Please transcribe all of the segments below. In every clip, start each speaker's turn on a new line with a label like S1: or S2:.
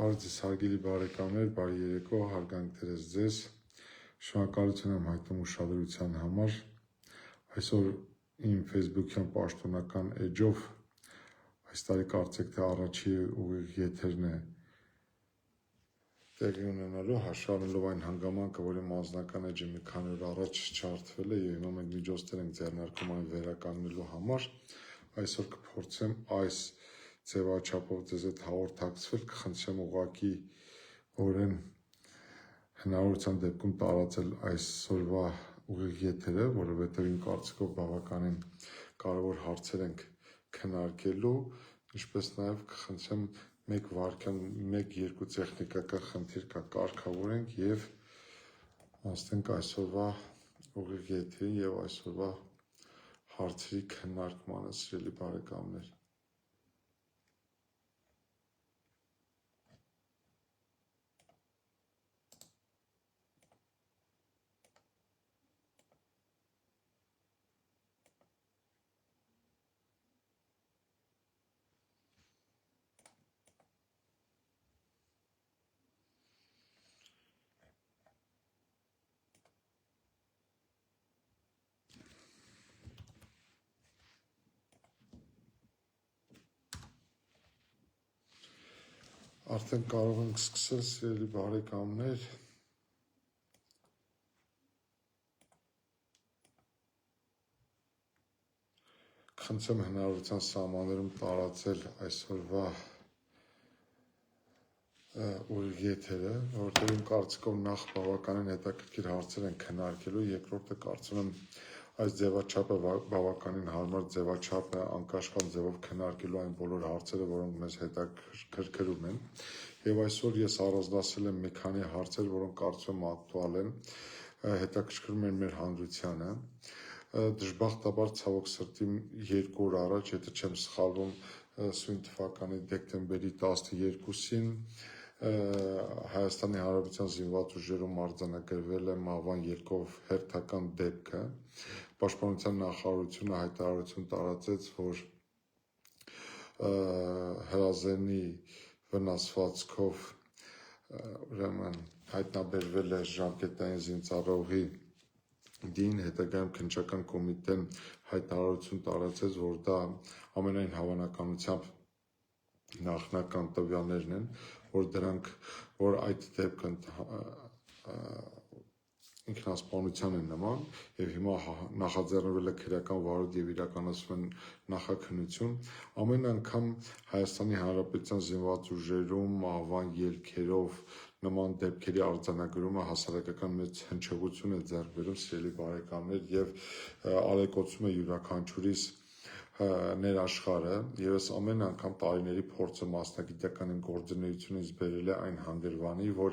S1: Բարձ հարգելի բարեկամներ, բարի երեկո, հարգանք դերես ձեզ, շնորհակալություն եմ հայտնում ուշադրության համար, այսօր իմ Facebook-յան պաշտոնական էջով, այս տարի կարծեք թե առաջի ուղիղ եթերն է տեղի ունենալու, հաշվառելով այն հանգամանքը, որ իմ անձնական էջը մի քանի օր առաջ չարթվել է և հիմա մենք միջոցներ ենք ձեռնարկում այն վերականգնելու համար, այսօր կփորձեմ այս ձևաչափով ձեզ հետ հաղորդակցվել, կխնդրեմ ուղղակի օրեն հնարավորության դեպքում տարածել այսօրվա ուղիղ եթերը, որովհետև իմ կարծիքով բավականին կարևոր հարցեր ենք քննարկելու, ինչպես նաև կխնդրեմ մեկ վայրկյան, մեկ-երկու տեխնիկական խնդիր կա կարգավորենք և անցնենք այսօրվա ուղիղ եթերին և այսօրվա հարցերի քննարկմանը, սիրելի բարեկամներ։ Արդեն կարող ենք սկսել, սիրելի բարեկամներ, կխնդրեմ հնարավորության սահմաններում տարածել այսօրվա ուղիղ եթերը, որտեղ իմ կարծիքով նախ բավականին հետաքրքիր հարցեր են քննարկելու, երկրորդը կարծում եմ այս ձևաչափը բավականին հարմար ձևաչափ է անկաշկանդ ձևով քննարկելու այն բոլոր հարցերը, որոնք մեզ հետաքրքրում են։ Եվ այսօր ես առանձնացրել եմ մի քանի հարցեր, որոնք կարծում եմ ակտուալ են, հետաքրքրում են մեր հանրությանը։ Դժբախտաբար ցավոք սրտի 2 օր առաջ, եթե չեմ սխալվում, սույն թվականի դեկտեմբերի 12-ին Հայաստանի Հանրապետության զինված ուժերում արձանագրվել է մահվան ելքով հերթական դեպքը։ Պաշտպանության նախարարությունը հայտարարություն տարածեց, որ հրազենի վնասվածքով ուրեմն հայտնաբերվել է ժամկետային զինծառայողի դին, հետագայում քննչական կոմիտեն հայտարարություն տարածեց, որ դա ամենայն հավանականությամբ նախնական տվյալներն են, որ այդ դեպքը ինքնասպանության են նման և հիմա նախաձեռնվել է քրեական վարույթ և իրականացվում են նախաքննություն։ Ամեն անգամ Հայաստանի Հանրապետության զինված ուժերում մահվան ելքերով նման դեպքերի արձանագրումը հասարակական մեծ հնչեղություն է ձեռք բերում, սիրելի բարեկամներ, և ալեկոծում է յուրաքանչյուրիս ներաշխարհը, և ես ամեն անգամ տարիների փորձը մասնագիտական գործունեությունից բերել է այն հանգրվանի, որ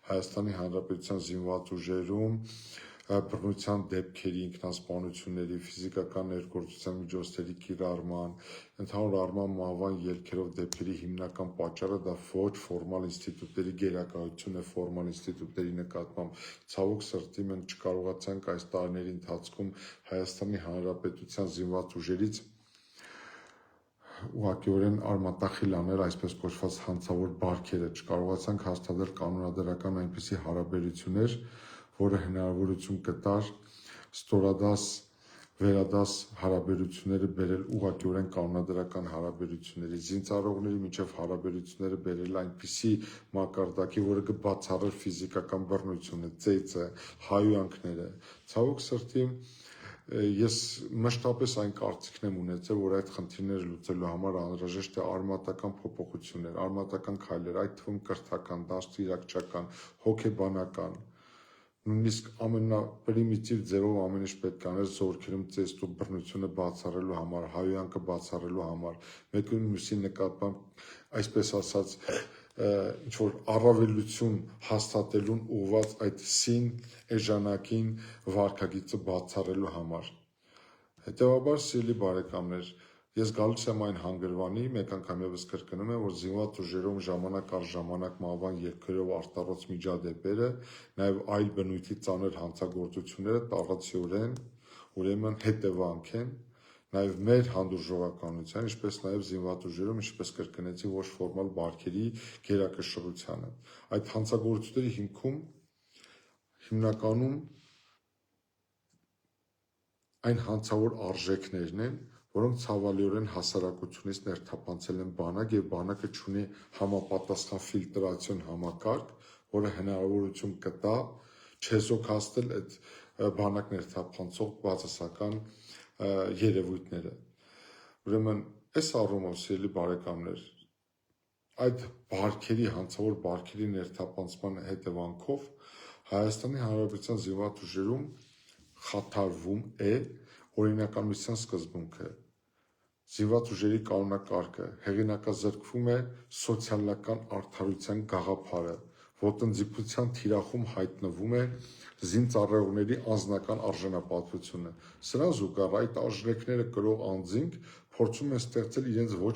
S1: Հայաստանի Հանրապետության զինված ուժերում բռնության դեպքերի, ինքնասպանությունների, ֆիզիկական ներգործության միջոցների կիրառման, ընդհանուր առմամբ մահվան ելքերով դեպքերի հիմնական պատճառը դա ոչ ֆորմալ ինստիտուտների գերակայությունն է ֆորմալ ինստիտուտների նկատմամբ։ Ցավոք սրտի մենք չկարողացանք այս տարիների ընթացքում Հայաստանի Հանրապետության զինված ուժերից ուղղակիորեն արմատախիլ անել այսպես կոչված հանցավոր բարքերը, չկարողացանք հաստատել կանոնադրական այնպիսի հարաբերություններ, որը հնարավորություն կտար ստորադաս, վերադաս հարաբերությունները բերել ուղղակիորեն կանոնադրական հարաբերությունների, զինծառայողների միջև հարաբերությունները բերել այնպիսի մակարդակի, որը կբացառեր ֆիզիկական բռնությունը, ծեծը, հայհոյանքները։ Ցավոք սրտի ես մշտապես այն կարծիքն եմ ունեցել, որ այդ խնդիրները լուծելու համար անհրաժեշտ է արմատական փոփոխություններ, արմատական քայլեր, այդ թվում կրթական, դաստիարակչական, հոգեբանական, նույնիսկ ամենապրիմիտիվ ձևով ամեն ինչ պետք է անել զորքերում ծեծու բռնությունը բացառելու համար, հայհոյանքը բացառելու համար, մեկը մյուսի նկատմամբ այսպես ասած ինչ-որ առավելություն հաստատելուն ուղղված այդ սին էժանակին վարքագիծը բացառելու համար։ Հետևաբար, սիրելի բարեկամներ, ես գալիս եմ այն հանգրվանի, մեկ անգամ ևս կրկնում եմ, որ զինված ուժերում ժամանակ առ ժամանակ մահվան ելքերով արտառոց միջադեպերը, նաև այլ բնույթի ծանր հանցագործությունները տարածիորեն ուրեմն հետևանք են նաև մեր հանդուրժողականության, ինչպես նաև զինված ուժերում, ինչպես կրկնեցի, ոչ ֆորմալ բարքերի գերակշռությանը։ Այդ հանցագործությունների հիմքում հիմնականում այն հանցավոր արժեքներն են, որոնք ցավալիորեն հասարակությունից ներթափանցել են բանակ եւ բանակը ունի համապատասխան ֆիլտրացիոն համակարգ, որը հնարավորություն կտա չեզոքացնել այդ բանակ ներթափանցող բացասական երևույթները։ Ուրեմն այս առումով սիրելի բարեկամներ, այդ բարքերի, հանցավոր բարքերի ներթափանցման հետևանքով Հայաստանի Հանրապետության զինված ուժերում խաթարվում է օրինականության սկզբունքը, զինված ուժերի կանոնակարգը, հեղինակազրկվում է սոցիալական արդարության գաղափարը, ոտնձգության թիրախում հայտնվում է զինծառայողների անձնական արժանապատվությունը։ Սրան զուգահեռ այդ արժեքները կրող անձինք փորձում են ստեղծել իրենց ոչ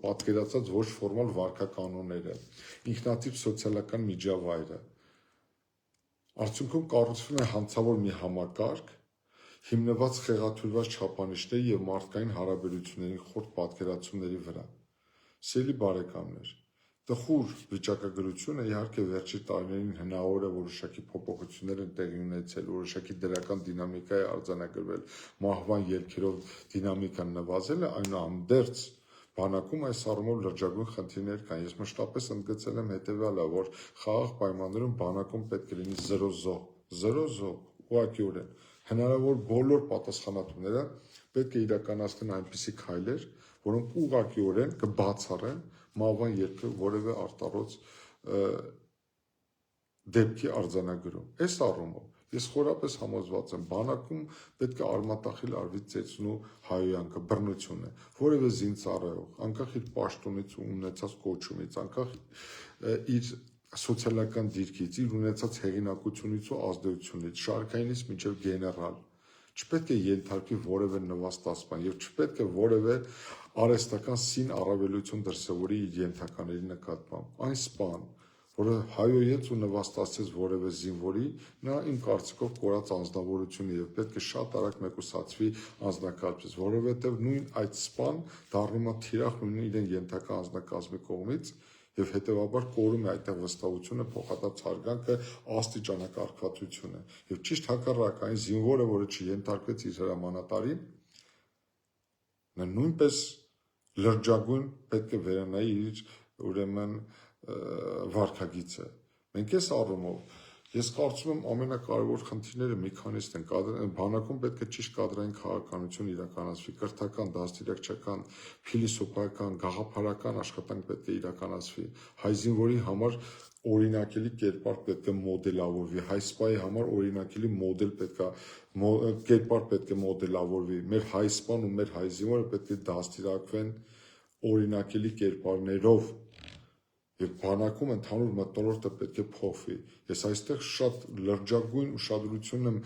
S1: պատկերացած ոչ ֆորմալ վարքականոնները, ինքնատիպ սոցիալական միջավայրը։ Արդյունքում կառուցվում է հանցավոր մի համակարգ, հիմնված խեղաթյուրված չափանիշների եւ մարդկային հարաբերությունների խորտ պատկերացումների վրա։ Սիրելի բարեկամներ, տխուր վիճակագրությունը իհարկե վերջի տարիներին հնարավոր է որոշակի փոփոխություններ են տեղի ունեցել, որոշակի դրական դինամիկա է արձանագրվել, մահվան ելքերով դինամիկան նվազել է, այնուհանդերձ բանակում այս առումով լրջագույն խնդիրներ կան։ Ես մշտապես ընդգծել եմ հետևյալը, որ խաղաղ պայմաններում բանակում պետք է լինի զրո զոհ, ուղղակիորեն հնարավոր բոլոր պատասխանատուները պետք է իրականացնեն այնպիսի քայլեր, որոնք ուղղակիորեն կբացառեն մահվան ելքը որևէ արտառոց դեպքի արձանագրում։ Այս առումով ես խորապես համոզված եմ, բանակում պետք է արմատախիլ արվի ծեծնու հայոյանքը, բռնությունը, որևէ զինծառայող, անկախ իր պաշտոնից ու ունեցած կոչումից, անկախ իր սոցիալական դիրքից, իր ունեցած հեղինակությունից ու ազդեցությունից, շարքայինից մինչև գեներալ, չպետք է ենթարկվի որևէ նվաստացման եւ չպետք է որևէ արհեստական սին առավելություն դրսևորի իր ենթակաների նկատմամբ։ Այն սպան, որը հայոյեց ու նվաստացեց որևէ զինվորի, նա իմ կարծիքով կորած անձնավորություն է եւ պետք է շատ արագ մեկուսացվի անձնակազմից, որովհետեւ նույն այդ սպան դառնում է թիրախ նույն իրեն ենթակա անձնակազմի կողմից եւ հետեւաբար կորում է այդտեղ վստահությունը, փոխադարձ հարգանքը, աստիճանակարգվածությունը եւ ճիշտ հակառակը այն զինվորը, որը չենթարկվեց իր հրամանատարին, նա նույնպես լրջագույն պետք է վերանայի իր ուրեմն վարքագիծը։ Մենք այս առումով ես կարծում եմ ամենակարևոր խնդիրները մի քանիսն են։ Բանակում պետք է ճիշտ կադրային քաղաքականություն իրականացվի, կրթական, դաստիարակչական, փիլիսոփայական, գաղափարական աշխատանք պետք է իրականացվի։ Հայ զինվորի համար օրինակելի կերպար պետք է մոդելավորվի, հայ սպայի համար օրինակելի մոդել կերպար պետք է մոդելավորվի։ Մեր հայ սպան ու մեր հայ զինվորը պետք է դաստիարակվեն օրինակելի կերպարներով եւ բանակում ընդհանուր մթնոլորտը պետք է փոխվի։ Ես այստեղ շատ լրջագույն ուշադրություն եմ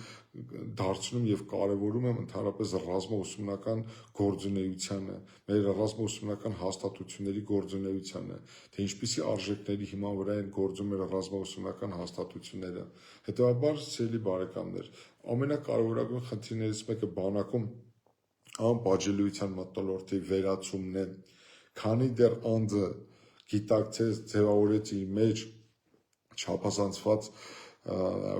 S1: դարձնում եւ կարեւորում եմ ընդհանրապես ռազմաուսումնական գործունեությանը, մեր ռազմաուսումնական հաստատությունների գործունեությանը, թե ինչպիսի արժեքների հիման վրա են գործում մեր ռազմաուսումնական հաստատությունները։ Հետեւաբար, սիրելի բարեկամներ, ամենակարևորագույն խնդիրներից մեկը բանակում անպատժելիության մթնոլորտի վերացումն է, քանի դեռ անձը գիտակցեց, ձևավորեց իր մեջ չափազանցված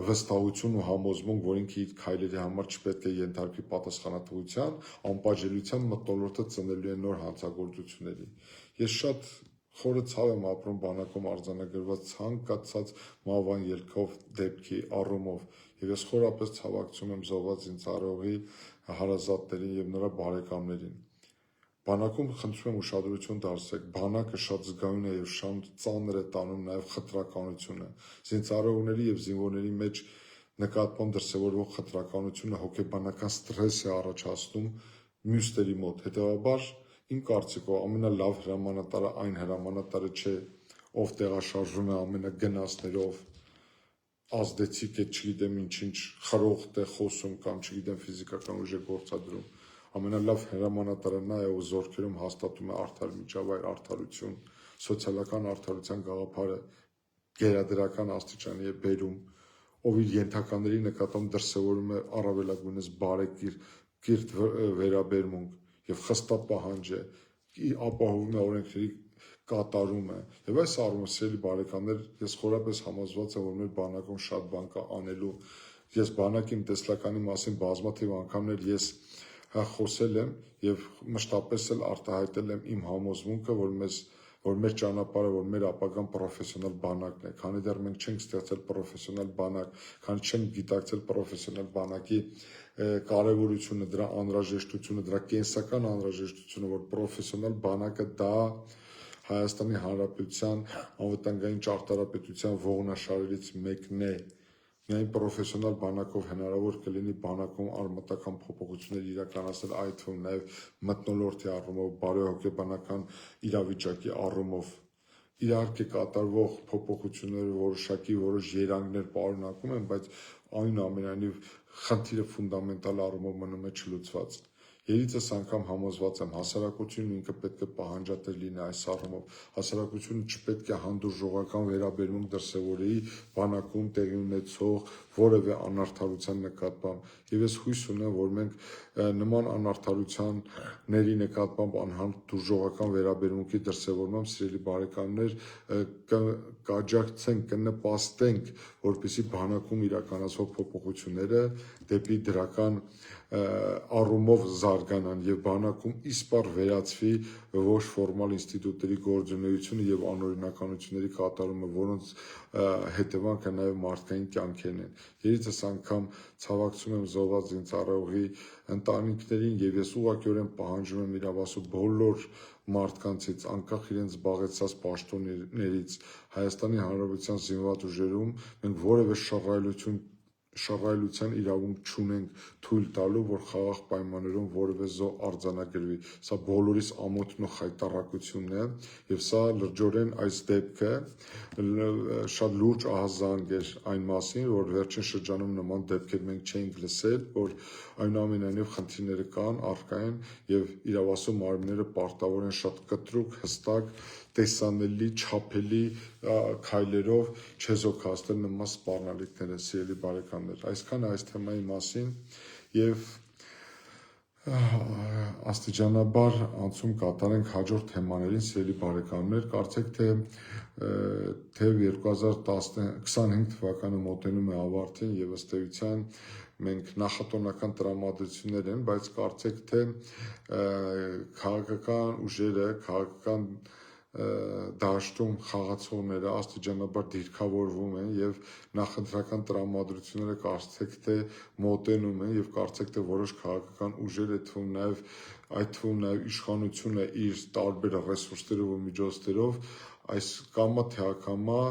S1: վստահություն ու համոզմունք, որ ինքը իր քայլերի համար չպետք է ենթարկվի պատասխանատվության, անպատժելիության մթնոլորտը ծնելու է նոր հանցագործությունների։ Ես շատ խորը ցավ եմ ապրում բանակում արձանագրված ցանկացած մահվան ելքով դեպքի առումով եւ ես խորապես ցավակցում եմ զոհված զինծառայողի հարազատներին եւ նրա բարեկամներին։ Բանակում խնդրում եմ ուշադրություն դարձրեք, բանակը շատ զգայուն է եւ շատ ծանր է տանում նաեւ խտրականությունը։ Զինծառայողների եւ զինվորների մեջ նկատմամբ դրսևորվող խտրականությունը հոգեբանական ստրես է առաջացնում մյուսների մոտ։ Հետեւաբար, իմ կարծիքով ամենալավ հրամանատարը այն հրամանատարը չէ, ով տեղաշարժում է ամենագնացներով, ազդեցիկ է, չգիտեմ ինչ խրոխտ է խոսում կամ չգիտեմ ֆիզիկական ուժ է գործադրում։ Ամենալավ հրամանատարը նա է, ով զորքերում հաստատում է արդար միջավայր, արդարություն, սոցիալական արդարության գաղափարը գերադրական աստիճանի է բերում, ով իր ենթականների նկատմամբ դրսևորում է առավելագույնս բարեկիր կիրթ վերաբերմունք եւ խստապ պահանջ է, ապահովում է օրենքների կատարումը եւ այս առումով սիրելի բարեկամներ ես խորապես համոզված եմ որ մեր բանակում շատ բան կա անելու ես բանակի տեսլականի մասին բազմաթիվ անգամներ ես խոսել եմ եւ մշտապես էլ արտահայտել եմ իմ համոզմունքը որ մեր ճանապարհը, որ մեր ապագան պրոֆեսիոնալ բանակն է, քանի դեռ մենք չենք ստեղծել պրոֆեսիոնալ բանակ, քանի չենք գիտակցել պրոֆեսիոնալ բանակի կարևորությունը, դրա անհրաժեշտությունը, դրա կենսական անհրաժեշտությունը, որ պրոֆեսիոնալ բանակը դա Հայաստանի Հանրապետության անվտանգային ճարտարապետության ողնաշարերից մեկն է։ Միայն պրոֆեսիոնալ բանակով հնարավոր կլինի բանակում արմատական փոփոխություններ իրականացնել, այդ թվում նաև մթնոլորտի առումով, բարոյահոգեբանական իրավիճակի առումով։ Իհարկե կատարվող փոփոխությունները որոշ երանգներ պարունակում են, բայց այնուամենայնիվ խնդիրը ֆունդամենտալ առումով մնում է չլուծված։ Երիցս անգամ համոզված եմ, հասարակությունն ինքը պետք է պահանջատեր լինի այս առումով, հասարակությունը չպետք է հանդուրժողական վերաբերմունք դրսևորի բանակում տեղի ունեցող որևէ անարդարության նկատմամբ, եւ ես հույս ունեմ, որ մենք նման անարդարությունների նկատմամբ անհանդուրժողական վերաբերմունքի դրսևորմամբ սիրելի բարեկամներ կաջակցենք, կնպաստենք, որպեսզի բանակում իրականացվող փոփոխությունները դեպի դրական առումով զարգանան եւ բանակում իսպառ վերածվի ոչ ֆորմալ ինստիտուտների գործունեությունը եւ անօրինականությունների կատարումը, որոնց հետևանքը նաեւ մարդկային կյանքերն են։ Երիցս անգամ ցավակցում եմ զոհված զինծառայողի ընտանիքներին եւ ես ուղղակիորեն պահանջում եմ իրավասու բոլոր մարդկանցից, անկախ իրենց զբաղեցած պաշտոններից Հայաստանի Հանրապետության զինված ուժերում մենք որևէ շռայլության իրավունք չունենք թույլ տալու, որ խաղաղ պայմաններում որևէ զոհ արձանագրվի։ Սա բոլորիս ամոթն ու խայտառակությունն է եւ սա լրջորեն այս դեպքը շատ լուրջ ահազանգ էր այն մասին, որ վերջին շրջանում նման դեպքեր մենք չէինք լսել, որ այնուամենայնիվ խնդիրները կան, առկա են եւ իրավասու մարմինները պարտավոր են շատ կտրուկ, հստակ, տեսանելի, չափելի քայլերով չեզոքացնել նման սպառնալիքները, սիրելի բարեկամներ։ Այսքանը այս թեմայի մասին եւ աստիճանաբար անցում կատարենք հաջորդ թեմաներին, սիրելի բարեկամներ, կարծեք թե 2025 թվականը մոտենում է ավարտին եւ ըստ էության մենք նախատոնական տրամադրություններ են, բայց կարծեք թե քաղաքական ուժերը, քաղաքական դաշտում խաղացողները աստիճանաբար դիրքավորվում են եւ նախընտրական տրամադրությունները կարծեք թե մոտենում են եւ կարծեք թե որոշ քաղաքական ուժեր այդ թվում նաեւ իշխանությունը իր տարբեր ռեսուրսներով ու միջոցներով այս կամա թե ակամա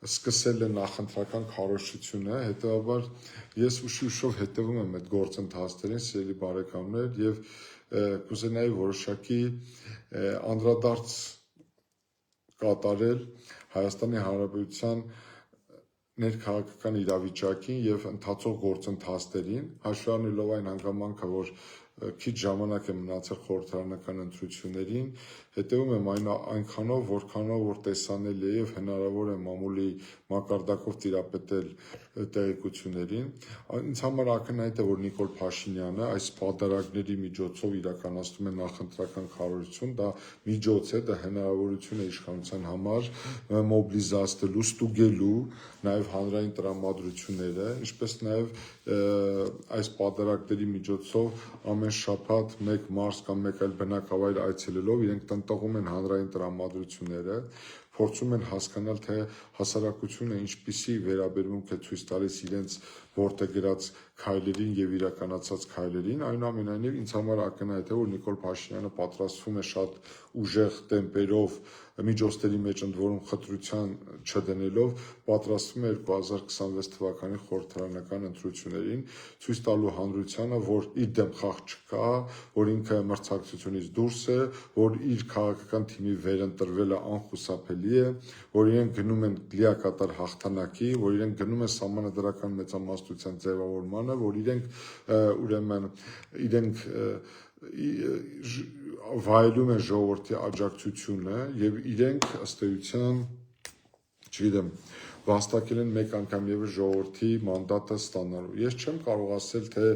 S1: սկսել է նախընտրական քարոզչությունը, հետեւաբար ես ուշիv հետևում եմ այդ գործընթացներին, սիրելի բարեկամներ, եւ կուզենայի որոշակի անդրադարձ կատարել Հայաստանի Հանրապետության ներքաղաքական իրավիճակին եւ ընթացող գործընթացներին, հաշվի առնելով այն հանգամանքը, որ քիչ ժամանակ է մնացել խորհրդարանական ընտրություններին, հետևում եմ այնքանով, որքանով որ տեսանելի է եւ հնարավոր է մամուլի մակարդակով տիրապետել տեղեկություններին։ Ինձ համար ակնհայտ է, որ Նիկոլ Փաշինյանը այս պատարագների միջոցով իրականացնում է նախընտրական քարոզություն, դա միջոց է, դա հնարավորություն է իշխանության համար մոբիլիզացնելու, ստուգելու նաեւ հանրային տրամադրությունները, ինչպես նաեւ այս պատարագների միջոցով ամեն շաբաթ մեկ մարզ կամ մեկ այլ բնակավայր այցելելով իրենք տնտղում են հանրային տրամադրությունները, փորձում են հասկանալ, թե հասարակությունը ինչպիսի վերաբերմունք է ցույց տալիս իրենց որդեգրած քայլերին եւ իրականացած քայլերին, այնուամենայնիվ ինձ համար ակնհայտ է, որ Նիկոլ Փաշինյանը պատրաստվում է շատ ուժեղ տեմպերով միջոցների մեջ ընդ որում խտրության չդնելով պատրաստվում է 2026 թվականի խորհրդարանական ընտրություններին ցույց տալու հանրությանը, որ իր դեմ խաղ չկա, որ ինքը մրցակցությունից դուրս է, որ իր քաղաքական թիմի վերընտրվելը անխուսափելի է, որ իրենք գնում են լիակատար հաղթանակի, որ իրենք գնում են սահմանադրական մեծամասնության ձևավորմանը, որ իրենք վայելում են ժողովրդի աջակցությունը եւ իրենք ըստ էության, չգիտեմ, վաստակել են մեկ անգամ ևս ժողովրդի մանդատը ստանալու։ Ես չեմ կարող ասել, թե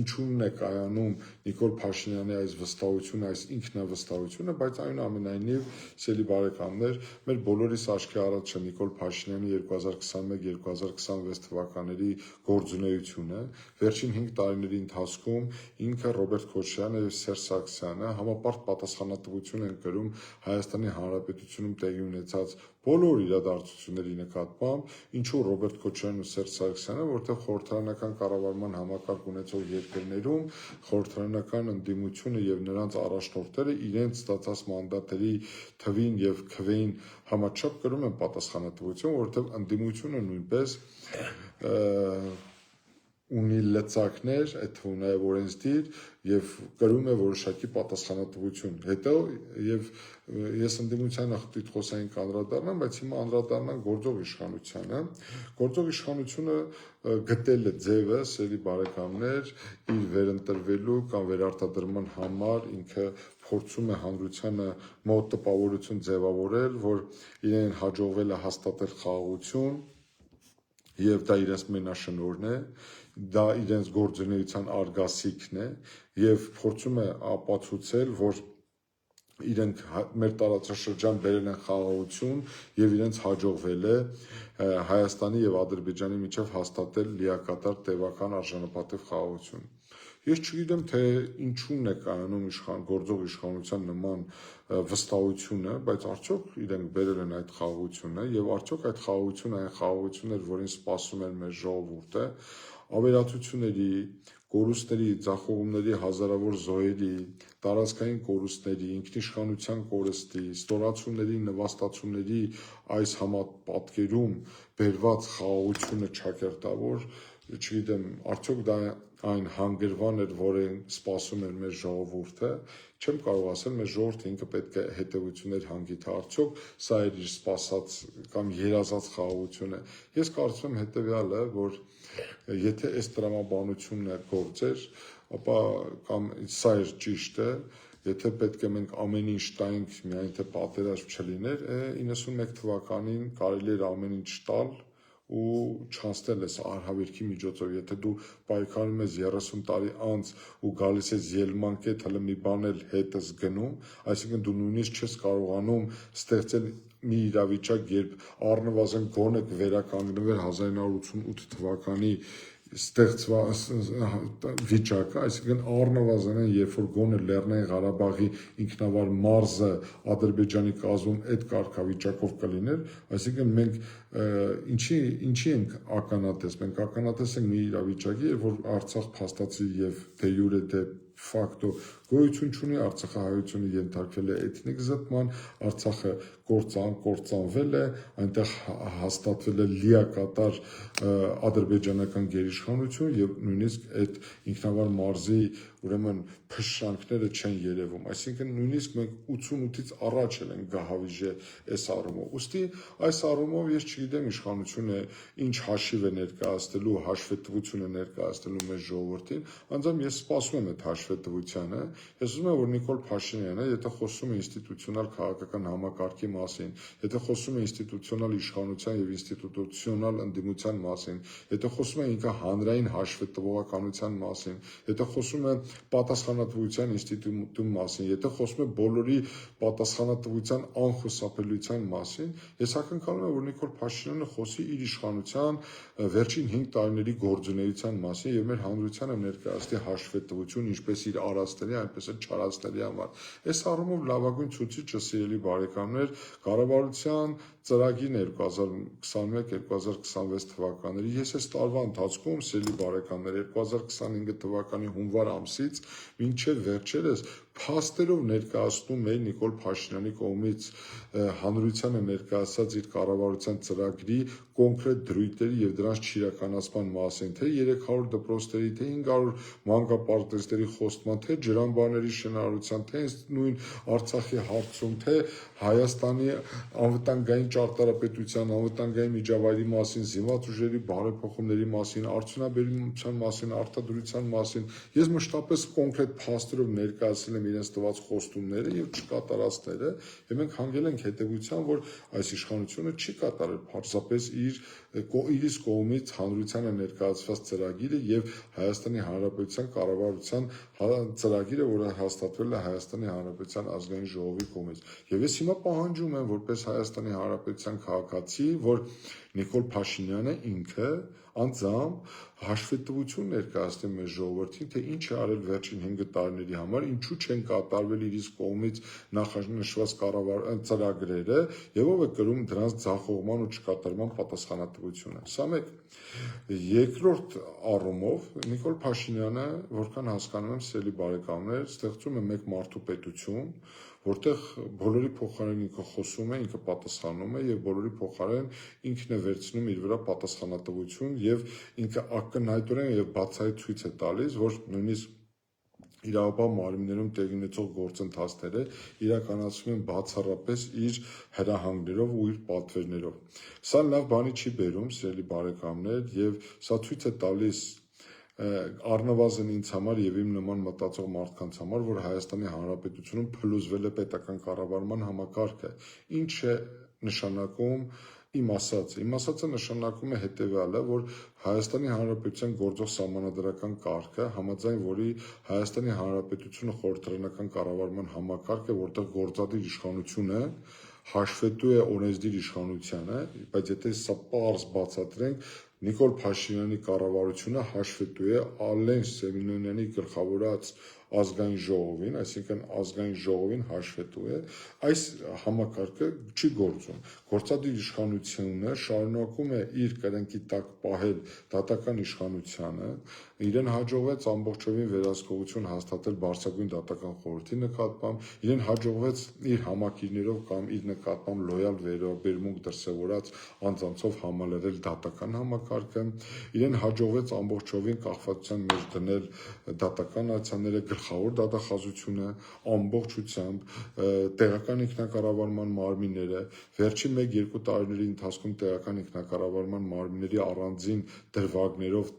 S1: ինչու՞ն է կայանում Նիկոլ Փաշինյանի այս վստահությունը, այս ինքնավստահությունը, բայց այնուամենայնիվ, սիրելի բարեկամներ, մեր բոլորիս աչքի առաջ է Նիկոլ Փաշինյանի 2021-2026 թվականների գործունեությունը։ Վերջին 5 տարիների ընթացքում ինքը Ռոբերտ Քոչարյանը եւ Սերժ Սարգսյանը համապարտ պատասխանատվություն են կրում Հայաստանի Հանրապետությունում տեղի ունեցած բոլոր իրադարձությունների նկատմամբ, ինչու Ռոբերտ Քոչարյանն ու Սերժ Սարգսյանը, որտեղ խորհրդարանական կառավարման համակարգ ունեցող երկրներում խորհրդարանական ընդդիմությունը եւ նրանց առաջնորդները իրենց ստացած մանդատների թվին եւ քվեին համաչափ կրում են պատասխանատվություն, որտեղ ընդդիմությունը նույնպես ունի լծակներ, այդ թվում նաև օրենսդիր եւ կրում է որոշակի պատասխանատվություն։ Հետո եւ ես ընդդիմության ախտիտխոսային կանդրադառնամ, բայց հիմա անդրադառնանք գործող իշխանությանը։ Գործող իշխանությունը գտել է ձևը, սերի բարեկամներ, իր վերընտրվելու կամ վերարտադրման համար ինքը փորձում է հանրությանը մոտ տպավորություն ձևավորել, որ իրեն հաջողվել է հաստատել խաղաղություն եւ դա իրենց մենաշնորհն է, դա իրենց գործունեության արգասիքն է եւ փորձում է ապացուցել, որ իրենք մեր տարածաշրջան բերել են խաղաղություն եւ իրենց հաջողվել է Հայաստանի եւ Ադրբեջանի միջև հաստատել լիակատար տևական արժանապատիվ խաղաղություն։ Ես չգիտեմ, թե ինչու՞ն է կայանում գործող իշխանության նման վստահությունը, բայց արդյոք իրենք բերել են այդ խաղաղությունը եւ արդյոք այդ խաղաղությունը այն խաղաղությունն էր, որին սպասում էր մեր ժողովուրդը, ավերածությունների, կորուստների, ձախողումների, հազարավոր զոհերի, տարածքային կորուստների, ինքնիշխանության կորստի, ստորացումների, նվաստացումների այս համապատկերում բերված խաղաղությունը չակերտավոր, չգիտեմ, արդյոք դա այն հանգրվան էր, որին սպասում էր մեր ժողովուրդը, չեմ կարող ասել, մեր ժողովուրդը ինքը պետք է հետևություններ հանգի, թե արդյոք սա էր իր սպասած կամ երազած խաղաղությունը։ Ես կարծում եմ հետևյալը, որ եթե այս տրամաբանությունն է գործեր, ապա կամ սա էր ճիշտը, եթե պետք է մենք ամեն ինչ տայինք, միայն թե պատերազմ չլիներ, 91 թվականին կարելի էր ամեն ինչ տալ ու չանցնել ես արհավիրքի միջոցով, եթե դու պայքարում ես 30 տարի անց ու գալիս ես ելման կետ, հələ մի բան էլ հետս գնում, այսինքն դու նույնիսկ չես կարողանում ստեղծել մի իրավիճակ, երբ առնվազն գոնե կվերականգնվեր 1988 թվականի ստեղծված վիճակը, այսինքն առնվազն երբ որ գոնե Լեռնային Ղարաբաղի ինքնավար մարզը Ադրբեջանի կազմում այդ կարգավիճակով կլիներ, այսինքն մենք ինչի ենք ականատես, մենք ականատես ենք մի իրավիճակի, երբ որ Արցախ փաստացի եւ դե յուրե դե ֆակտո գոյություն չունի, Արցախահայությունը ենթարկվել է էթնիկ զտման, Արցախը կործանվել է, այնտեղ հաստատվել է լիակատար ադրբեջանական գերիշխանություն եւ նույնիսկ այդ ինքնավար մարզի ուրեմն փշրանքները չեն երևում, այսինքն նույնիսկ մենք 88-ից առաջ ենք գահավիժե այս առումով։ Ուստի այս առումով ես չգիտեմ իշխանությունը ինչ հաշիվ է ներկայացնելու, հաշվետվություն է ներկայացնելու մեր ժողովրդին, անձամբ ես սպասում եմ այդ հաշվետվությանը, ես ուզում եմ, որ Նիկոլ Փաշինյանը, եթե խոսում է ինստիտուցիոնալ քաղաքական համակարգի մասին, եթե խոսում է ինստիտուցիոնալ իշխանության եւ ինստիտուցիոնալ ընդդիմության մասին, եթե խոսում է ինքը հանրային հաշվետվողականության մասին, եթե խոսում է պատասխանատվության ինստիտուտի մասին, եթե խոսում է բոլորի պատասխանատվության անխուսափելիության մասին, ես ակնկալում եմ, որ Նիկոլ Փաշինյանը խոսի իր իշխանության վերջին 5 տարիների գործունեության մասին եւ մեր հանրությանը ներկայացնի հաշվետվություն ինչպես իր արածների, այնպես էլ չարածների համար։ Այս առումով լավագույն ցուցիչը, սիրելի բարեկամներ, կառավարության ծրագիրն 2021-2026 թվականների։ Ես այս տարվա ընթացքում, սիրելի բարեկամներ, 2025 թվականի հունվար ամսից մինչև վերջերս փաստերով ներկայացնում է Նիկոլ Փաշինյանի կողմից հանրությանը ներկայացած իր կառավարության ծրագրի կոնկրետ դրույթների եւ դրանց չիրականացման մասին, թե 300 դպրոցների, թե 500 մանկապարտեզների խոստման, թե ջրամբարների շինարարության, թե նույն Արցախի հարցում, թե Հայաստանի անվտանգային ճարտարապետության, անվտանգային միջավայրի մասին, զինված ուժերի բարեփոխումների մասին, արդյունաբերության մասին, արտադրության մասին։ Ես մշտապես կոնկրետ փաստերով ներկայացել եմ իրենց տված խոստումները եւ չկատարածները, եւ մենք հանգել ենք հետեւության, որ այս իշխանությունը չի կատարել պարզապես իր իսկ կողմից հանրությանը ներկայացված ծրագիրը եւ Հայաստանի Հանրապետության կառավարության ծրագիրը, որը հաստատվել է Հայաստանի Հանրապետության ազգային ժողովի կողմից։ Եվ ես հիմա պահանջում եմ որպես Հայաստանի Հանրապետության քաղաքացի, որ Նիկոլ Փաշինյանը ինքը անձամբ հաշվետվություն ներկայացնի մեր ժողովրդին, թե ինչ է արել վերջին 5 տարիների համար, ինչու չեն կատարվել իր իսկ կողմից նախանշված ծրագրերը եւ ով է կրում դրանց ձախողման ու չկատարման պատասխանատվությունը։ Սա մեկ։ Երկրորդ առումով Նիկոլ Փաշինյանը, որքան հասկանում եմ, սիրելի բարեկամներ, ստեղծում է մեկ մարդու պետություն, որտեղ բոլորի փոխարեն ինքը խոսում է, ինքը պատասխանում է եւ բոլորի փոխարեն ինքն է վերցնում իր վրա պատասխանատվություն եւ ինքը ակնհայտորեն եւ բացահայտ ցույց է տալիս, որ նույնիսկ իրավապահ մարմիններում տեղի ունեցող գործընթացները իրականացվում են բացառապես իր հրահանգներով ու իր պատվերներով։ Սա լավ բանի չի բերում, սիրելի բարեկամներ, եւ սա ցույց է տալիս առնվազն ինձ համար եւ իմ նման մտածող մարդկանց համար, որ Հայաստանի Հանրապետությունում փլուզվել է պետական կառավարման համակարգը։ Ինչ է նշանակում իմ ասածը նշանակում է հետեւյալը, որ Հայաստանի Հանրապետության գործող սահմանադրական կարգը, համաձայն որի Հայաստանի Հանրապետությունը խորհրդարանական կառավարման համակարգ է, որտեղ գործադիր իշխանությունը հաշվետու է օրենսդիր իշխանությանը, բայց եթե սա պարզ բացատրենք, Նիկոլ Փաշինյանի կառավարությունը հաշվետու է Ալեն Սեմենոնյանի գլխավորած ազգային ժողովին, այսինքն ազգային ժողովին հաշվետու է, այս համակարգը չի գործում։ Գործադիր իշխանությունը շարունակում է իր կրնկի տակ պահել դատական իշխանությանը, իրեն հաջողվեց ամբողջովին վերահսկողություն հաստատել Բարձրագույն դատական խորհրդի նկատմամբ, իրեն հաջողվեց իր համակիրներով կամ իր նկատմամբ լոյալ վերաբերմունք դրսևորած անձանցով համալրել դատական համակարգը, իրեն հաջողվեց ամբողջովին կախվածության մեջ դնել դատական ացիաները, գլխավոր դատախազությունը, ամբողջությամբ տեղական ինքնակառավարման մարմինները, վերջին 1-2 տարիների ընթացքում տեղական ինքնակառավարման մարմինների առանձին դրվագներով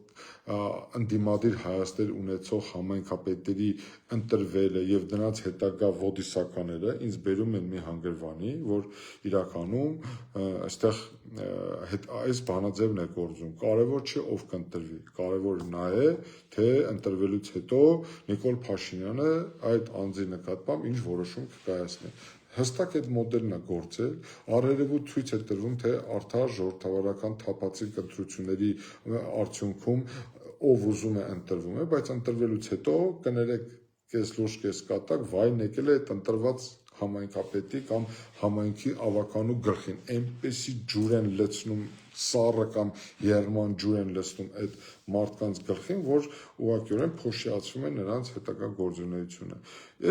S1: ընդդիմադիր հայացքներ ունեցող համայնքապետերի ընտրվելը եւ դրանց հետագա ոդիսականները ինձ բերում են մի հանգրվանի, որ իրականում այստեղ այս բանաձևն է գործում։ Կարևոր չէ ով կընտրվի, կարևորը նա է, թե ընտրվելուց հետո Նիկոլ Փաշինյանը այդ անձի նկատմամբ ինչ որոշում կկայացնի։ Հստակ այդ մոդելն է գործել, առերևույթ ցույց է տրվում, թե արդար ժողովրդավարական թափածիկ ընտրությունների արդյունքում ով ուզում է ընտրվում է, բայց ընտրվելուց հետո կներեք կես լուրջ կես կատակ վայն եկել է այդ ընտրված համայնքապետի կամ համայնքի ավականու գլխին, այնպեսի ջուր են լցնում սառը կամ երման ջուր են լցնում այդ մարդկանց գլխին, որ ուղղակիորեն փոշիացվում է նրանց հետագա գործունեությունը։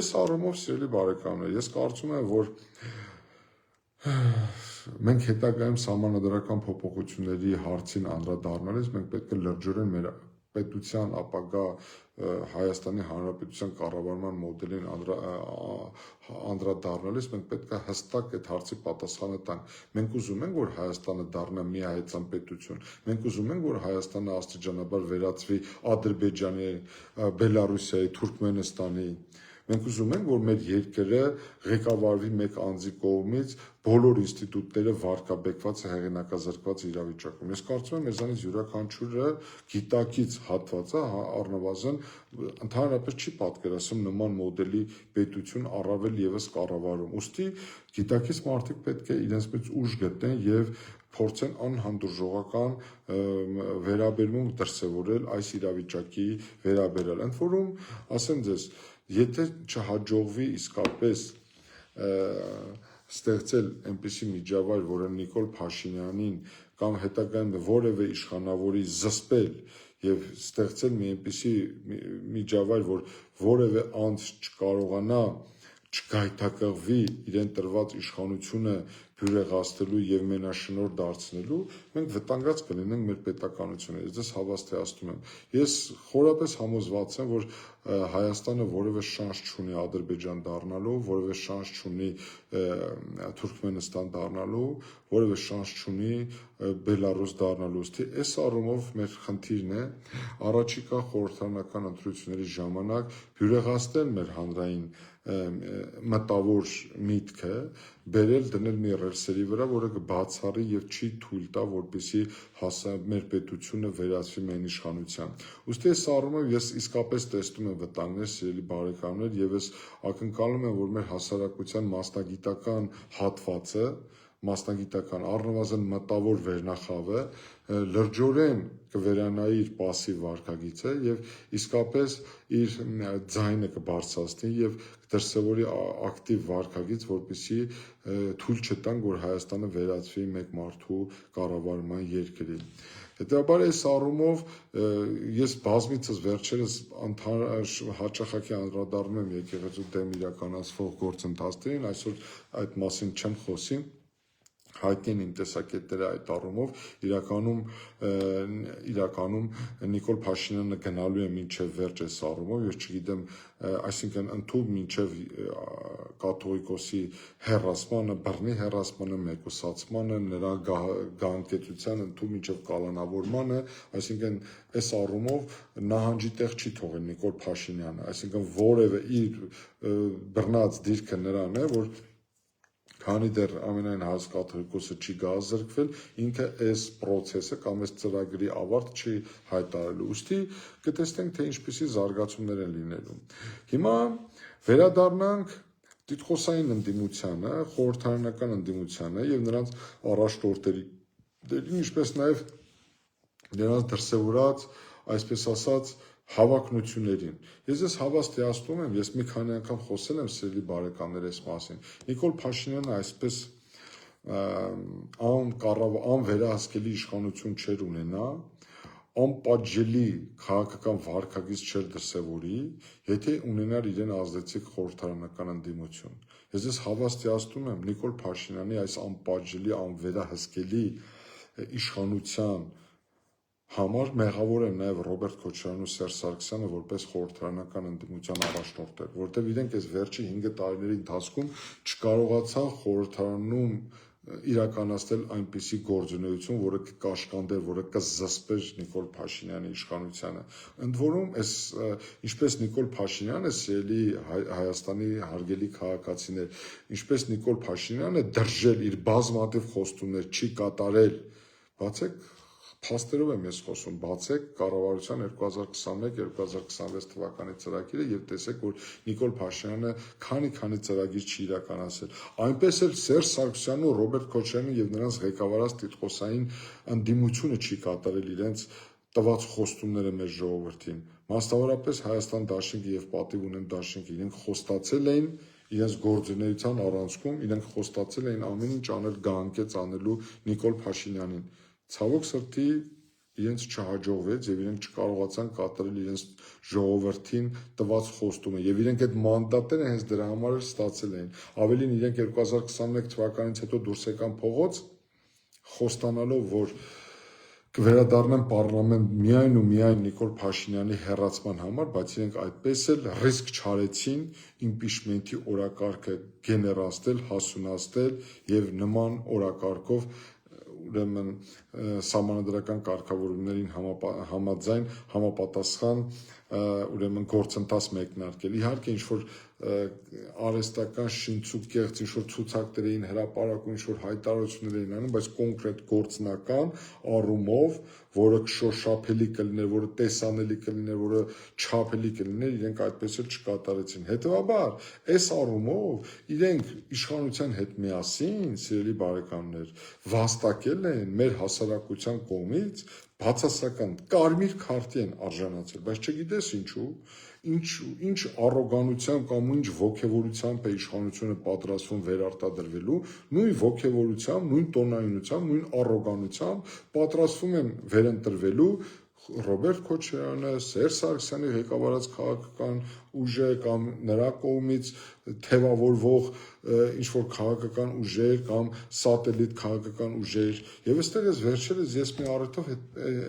S1: Այս առումով, սիրելի բարեկամներ, ես կարծում եմ, որ մենք հետագայում սահմանադրական փոփոխությունների հարցին անդրադառնալիս մենք պետք է լրջորեն մեր պետության ապագա Հայաստանի Հանրապետության կառավարման մոդելին անդրադառնալիս մենք պետք է հստակ այդ հարցի պատասխանը տանք։ Մենք ուզում ենք, որ Հայաստանը դառնա միահեծան պետություն։ Մենք ուզում ենք, որ Հայաստանը աստիճանաբար վերածվի Ադրբեջանի, Բելարուսիայի, Թուրքմենստանի։ Մենք ուզում ենք, որ մեր երկրը ղեկավարվի մեկ անձի կողմից բոլոր ինստիտուտները վարկաբեկված հեղինակազրկված իրավիճակում։ Ես կարծում եմ, մեզանից յուրաքանչյուրը գիտակից հատվածը առնվազն ընդհանրապես չի պատկերացնում նման մոդելի պետություն առավել եւս կառավարում։ Ուստի գիտակից մարդիկ պետք է իրենց մեջ ուժ գտնեն եւ փորձեն անհանդուրժողական վերաբերմունք դրսևորել այս իրավիճակի վերաբերյալ։ Ընդ որում, ասեմ ձեզ, եթե չհաջողվի իսկապես ստեղծել այնպիսի միջավայր, որը Նիկոլ Փաշինյանին կամ հետագայում որևէ իշխանավորի զսպել եւ ստեղծել մի այնպիսի միջավայր, որ որևէ անձ չկարողանա չգայթակղվի իրեն տրված իշխանությունը բյուրեղացնելու եւ մենաշնորհ դարձնելու, մենք վտանգած կլինենք մեր պետականությունը։ Ես ձեզ հավաստիացնում եմ։ Ես խորապես համոզված եմ, որ Հայաստանը որևէ շանս չունի Ադրբեջան դառնալու, որևէ շանս չունի Թուրքմենստան դառնալու, որևէ շանս չունի Բելարուս դառնալու ուստի այս առումով մեր խնդիրն է առաջիկա խորհրդարանական ընտրությունների ժամանակ բյուրեղացնել մեր հանրային մտավոր միտքը բերել դնել մի ռելսերի վրա, որը կբացառի եւ չի թույլ տա, որպեսզի մեր պետությունը վերածվի մեն իշխանության։ Ուստի այս առումով ես իսկապես տեսնում եմ վտանգներ, սիրելի բարեկամներ, եւ ես ակնկալում եմ, որ մեր հասարակության մասնագիտական հատվածը մասնագիտական առնվազն մտավոր վերնախավը լրջորեն կվերանայի իր պասիվ վարքագիծը եւ իսկապես իր ձայնը կբարձրացնի եւ դրսևորի ակտիվ վարքագիծ, որպեսզի թույլ չտանք, որ Հայաստանը վերածվի մեկ մարդու կառավարման երկրի։ Հետևաբար այս առումով ես բազմիցս վերջերս հաճախակի անդրադառնում եմ եկեղեցու դեմ իրականացվող գործընթացներին, այսօր այդ մասին չեմ խոսի, հայտնի են իմ տեսակետները այդ առումով, իրականում Նիկոլ Փաշինյանը գնալու է մինչև վերջ այս առումով, ես չգիտեմ, այսինքն ընդհանուր մինչև կաթողիկոսի հեռացմանը, բռնի հեռացմանը, մեկուսացմանը, նրա գահանկեցության ընդհանուր մինչև կալանավորմանը, այսինքն այս առումով նահանջի տեղ չի թողել Նիկոլ Փաշինյանը, այսինքն որևէ իր բռնած դիրքը նրան է, որ քանի դեռ ամենայն հայոց կաթողիկոսը չի գազրկվել, ինքը այս process-ը կամ այս ծրագրի ավարտ չի հայտարարելու։ Ուստի կտեսնենք, թե ինչպիսի զարգացումներ են լինելու։ Հիմա վերադառնանք տիտղոսային ընդդիմությանը, խորհրդարանական ընդդիմությանը եւ նրանց առաջնորդներին, ինչպես նաեւ նրանց դրսևորած, այսպես ասած, հավակնություններին։ Ես հավաստիացնում եմ, ես մի քանի անգամ խոսել եմ սիրելի բարեկամներ այս մասին։ Նիկոլ Փաշինյանը այսպես անվերահսկելի իշխանություն չէր ունենա, անպատժելի քաղաքական վարքագիծ չէր դրսևորի, եթե ունենար իրեն ազդեցիկ խորհրդարանական ընդդիմություն։ Ես հավաստիացնում եմ Նիկոլ Փաշինյանի այս անպատժելի, անվերահսկելի իշխանության համար մեղավոր են նաև Ռոբերտ Քոչարյանն ու Սերժ Սարգսյանը որպես խորհրդարանական ընդդիմության առաջնորդներ, որտեղ իրենք այս վերջի 5 տարիների ընթացքում չկարողացան խորհրդարանում իրականացնել այնպիսի գործունեություն, որը կկաշկանդեր, որը կզսպեր Նիկոլ Փաշինյանի իշխանությանը։ Ընդ որում, ինչպես Նիկոլ Փաշինյանը, սիրելի Հայաստանի հարգելի քաղաքացիներ, ինչպես Նիկոլ Փաշինյանը դրժել իր բազմաթիվ խոստումներ չի կատարել, բացեք փաստերով եմ ես խոսում, բացեք կառավարության 2021-2026 թվականի ծրագիրը եւ տեսեք, որ Նիկոլ Փաշինյանը քանի ծրագիր չի իրականացրել։ Այնպես էլ Սերժ Սարգսյանն ու Ռոբերտ Քոչարյանը եւ նրանց ղեկավարած տիտղոսային ընդդիմությունը չի կատարել իրենց տված խոստումները մեր ժողովրդին։ Մասնավորապես Հայաստան Դաշինքը եւ Պատիվ ունեմ դաշինքը իրենք խոստացել էին իրենց գործունեության առանցքում, իրենք խոստացել էին ամեն ինչ անել գահանկեց անելու Նիկոլ Փաշինյանին։ Ցավոք սրտի իրենց չհաջողվեց եւ իրենք չկարողացան կատարել իրենց ժողովրդին տված խոստումը եւ իրենք այդ մանդատները հենց դրա համար էլ ստացել էին։ Ավելին իրենք 2021 թվականից հետո դուրս եկան փողոց խոստանալով, որ կվերադառնան պարլամենտ միայն ու միայն Նիկոլ Փաշինյանի հեռացման համար, բայց իրենք այդպես էլ ռիսկ չարեցին իմպիչմենտի օրակարգը գեներացնել, հասունացնել եւ նման օրակարգով ուրեմն սահմանադրական կարգավորումներին համաձայն համապատասխան ուրեմն գործընթաց մեկնարկել։ Իհարկե ինչ որ արհեստական շինցուկեղծ ինչ որ ցուցակներ էին հրապարակում, ինչ որ հայտարարություններ էին անում, բայց կոնկրետ գործնական առումով, որը շոշափելի կլիներ, որը տեսանելի կլիներ, որը չափելի կլիներ, իրենք այդպես էլ չկատարեցին։ Հետևաբար, այս առումով իրենք իշխանության հետ միասին, սիրելի բարեկամներ, վաստակել են մեր հասարակության կողմից բացասական կարմիր քարտի են արժանացել, բայց չգիտես ինչու, ինչ առոգանությամբ կամ ինչ ոգևորությամբ է իշխանությունը պատրաստվում վերարտադրվելու, նույն ոգևորությամբ, նույն տոնայնությամբ, նույն առոգանությամբ պատրաստվում են վերընտրվելու Ռոբերտ Քոչարյանը, Սերժ Սարգսյանի ղեկավարած քաղաքական ուժեր կամ նրա կողմից թևավորվող ինչ-որ քաղաքական ուժեր կամ սատելիտ քաղաքական ուժեր եւ այստեղ վերջերս ես մի առիթով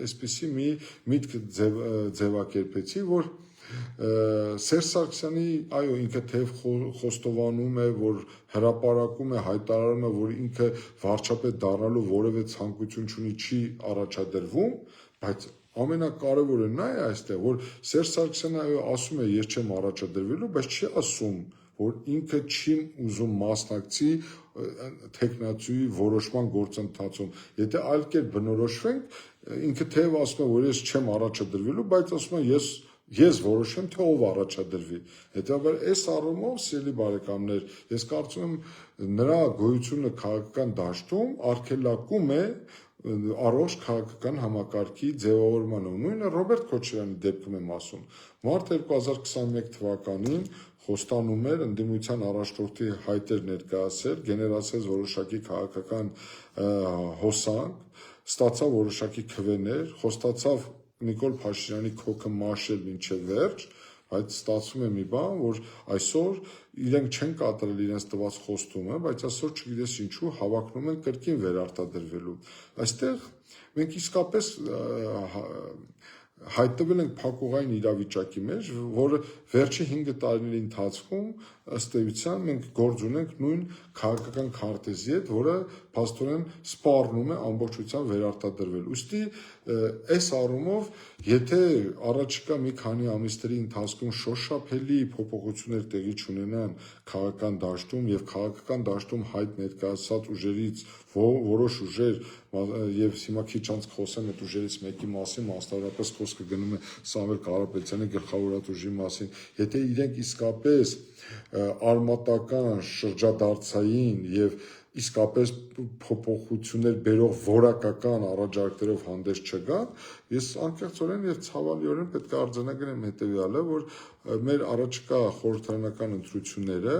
S1: այսպիսի մի միտք ձևակերպեցի, որ Սերժ Սարգսյանի, այո, ինքը թեև խոստովանում է, որ հրապարակում է, հայտարարում է, որ ինքը վարչապետ դառնալու որևէ ցանկություն չունի, չի առաջադրվում, բայց ամենակարևորը նա է այստեղ, որ Սերժ Սարգսյանը այո ասում է, ես չեմ առաջադրվելու, բայց չի ասում, որ ինքը չի ուզում մասնակցի թեկնածուի որոշման գործընթացում։ Եթե այլ կերպ բնորոշվենք, ինքը թեև ասում է, որ ես չեմ առաջադրվելու, բայց ասում է, ես որոշեմ, թե ով առաջադրվի։ Հետևաբար այս առումով, սիրելի բարեկամներ, ես կարծում եմ նրա գոյությունը քաղաքական դաշտում արգելակում է առողջ քաղաքական համակարգի ձևավորմանը։ Նույնը Ռոբերտ Քոչարյանի դեպքում եմ ասում։ Մարտ 2021 թվականին խոստանում էր ընդդիմության առաջնորդի հայտեր ներկայացել, գեներացրեց որոշակի քաղաքական հոսանք, ստացավ որոշակի քվեներ, խոստացավ Նիկոլ Փաշինյանի քոքը մաշել մինչև վերջ, բայց ստացվում է մի բան, որ այսօր իրենք չեն կատարել իրենց տված խոստումը, բայց այսօր չգիտես ինչու հավակնում են կրկին վերարտադրվելու։ Այստեղ մենք իսկապես հայտնվել ենք փակուղային իրավիճակի մեջ, որը վերջի 5 տարիների ընթացքում ըստ էության մենք գործ ունենք նույն քաղաքական քարտեզի հետ, որը փաստորեն սպառնում է ամբողջությամբ վերարտադրվել։ Ուստի այս առումով, եթե առաջիկա մի քանի ամիսների ընթացքում շոշափելի փոփոխություններ տեղի չունենան քաղաքական դաշտում եւ քաղաքական դաշտում հայտ ներկայացած ուժերից որոշ ուժեր եւ հիմա քիչ անց խոսեմ այդ ուժերից մեկի մասին, մասնավորապես խոսքը գնում է Սամվել Կարապետյանի գլխավորած ուժի մասին, եթե իրենք իսկապես արմատական, շրջադարձային եւ իսկապես փոփոխություններ բերող որակական առաջարկներով հանդես չգան, ես անկեղծորեն եւ ցավալիորեն պետք է արձանագրեմ հետեւյալը, որ մեր առաջիկա խորհրդարանական ընտրությունները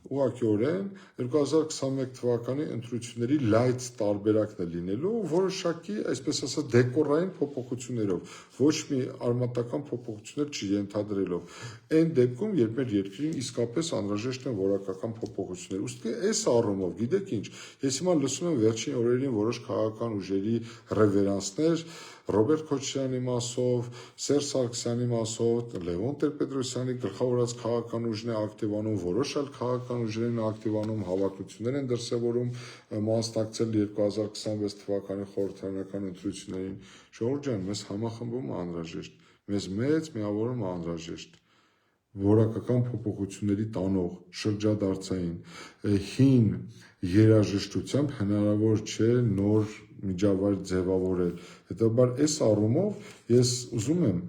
S1: ուղղակիորեն 2021 թվականի ընտրությունների լայց տարբերակն է լինելու որոշակի, այսպես ասած, դեկորային փոփոխություններով, ոչ մի արմատական փոփոխություններ չենթադրելով։ Այն դեպքում, երբ մեր երկրին իսկապես անհրաժեշտ են որակական փոփոխություններ։ Ուստի այս առումով, գիտեք ինչ, ես հիմա լսում եմ վերջին օրերին որոշ քաղաքական ուժերի ռևերանսներ Ռոբերտ Քոչարյանի մասով, Սերժ Սարգսյանի մասով, Լևոն Տեր-Պետրոսյանի գլխավորած քաղաքական ուժն է ակտիվանում, որոշ այլ քաղաքական ուժեր են ակտիվանում, հավաքություններ են դրսևորում մասնակցել 2026 թվականի խորհրդարանական ընտրություններին։ Ժողովուրդ ջան, մեզ համախմբումը անհրաժեշտ, մեզ մեծ միավորումը անհրաժեշտ, որակական փոփոխությունների տանող, շրջադարձային, հին երաժշտությամբ հնարավոր չէ նոր միջավայր ձևավորել։ Հետաբար այս առումով ես ուզում եմ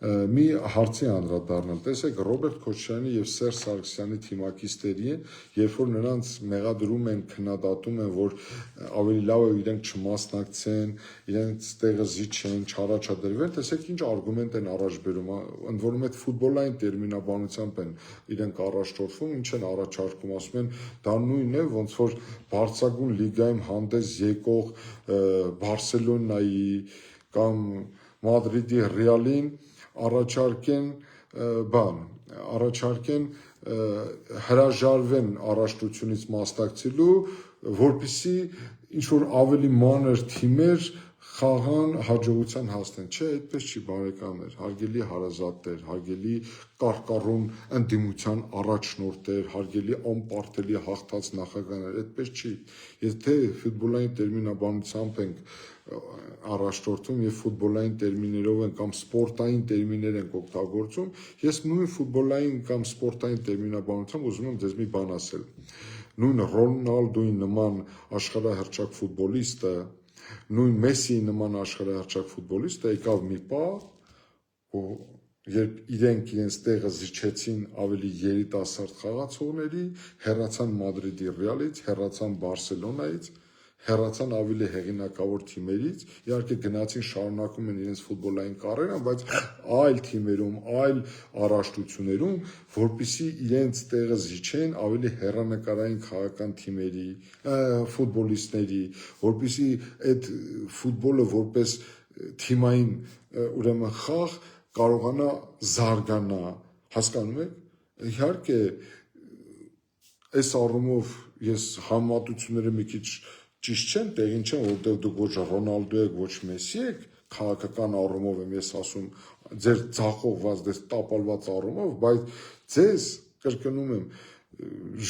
S1: մի հարցի անդրադառնալ։ Տեսեք, Ռոբերտ Քոչարյանի եւ Սերժ Սարգսյանի թիմակիցների, երբ որ նրանց մեղադրում են, քննադատում են, որ ավելի լավ է իրենք չմասնակցեն, իրենց տեղը զիջեն, չառաջադրվեն, տեսեք ինչ արգումենտ են առաջ բերում, ընդ որում այդ ֆուտբոլային տերմինաբանությամբ են իրենք առաջնորդվում, ինչ են առաջարկում, ասում են, դա նույնն է, ոնց որ բարձրագույն լիգայում հանդես եկող Բարսելոնայի կամ Մադրիդի Ռեալին առաջարկեն հրաժարվեն առաջնությունից մասնակցելու, որպեսզի ինչ-որ ավելի մանր թիմեր խաղան հաջողության հասնեն, չէ, այդպես չի բարեկամներ, հարգելի հարազատներ, հարգելի կարկառուն ընդդիմության առաջնորդներ, հարգելի անպարտելի հաղթած նախագահներ, այդպես չի, եթե ֆուտբոլային տերմինաբանությամբ ենք առաջնորդում եւ ֆուտբոլային տերմիններով են կամ սպորտային տերմիններ են օգտագործում, ես նույն ֆուտբոլային կամ սպորտային տերմինաբանությամբ ուզում եմ դες մի բան ասել, նույն Ռոնալդոյի նման աշխարհահռչակ ֆուտբոլիստը, նույն Մեսսիի նման աշխարհահռչակ ֆուտբոլիստը եկավ մի պահ, երբ իրենք իրենց տեղը զիջեցին ավելի երիտասարդ խաղացողների, հեռացան Մադրիդի Ռեալից, հեռացան Բարսելոնայից, հեռացան ավելի հեղինակավոր թիմերից, իհարկե գնացին շարունակում են իրենց ֆուտբոլային կարիերան, բայց այլ թիմերում, այլ առաջնություններում, որպեսզի իրենց տեղը զիջեն ավելի հեռանկարային քաղաքական թիմերի, ֆուտբոլիստների, որպեսզի այդ ֆուտբոլը որպես թիմային ուրեմն խաղ կարողանա զարգանա, հասկանում եք, իհարկե այս առումով ես համեմատությունները մի քիչ ճիշտ չեն, տեղին չեն, որտեղ դուք ոչ Ռոնալդո եք, ոչ Մեսսի եք, քաղաքական առումով եմ ես ասում, ձեր ցախողված դες տապալված առումով, բայց ձեզ կրկնում եմ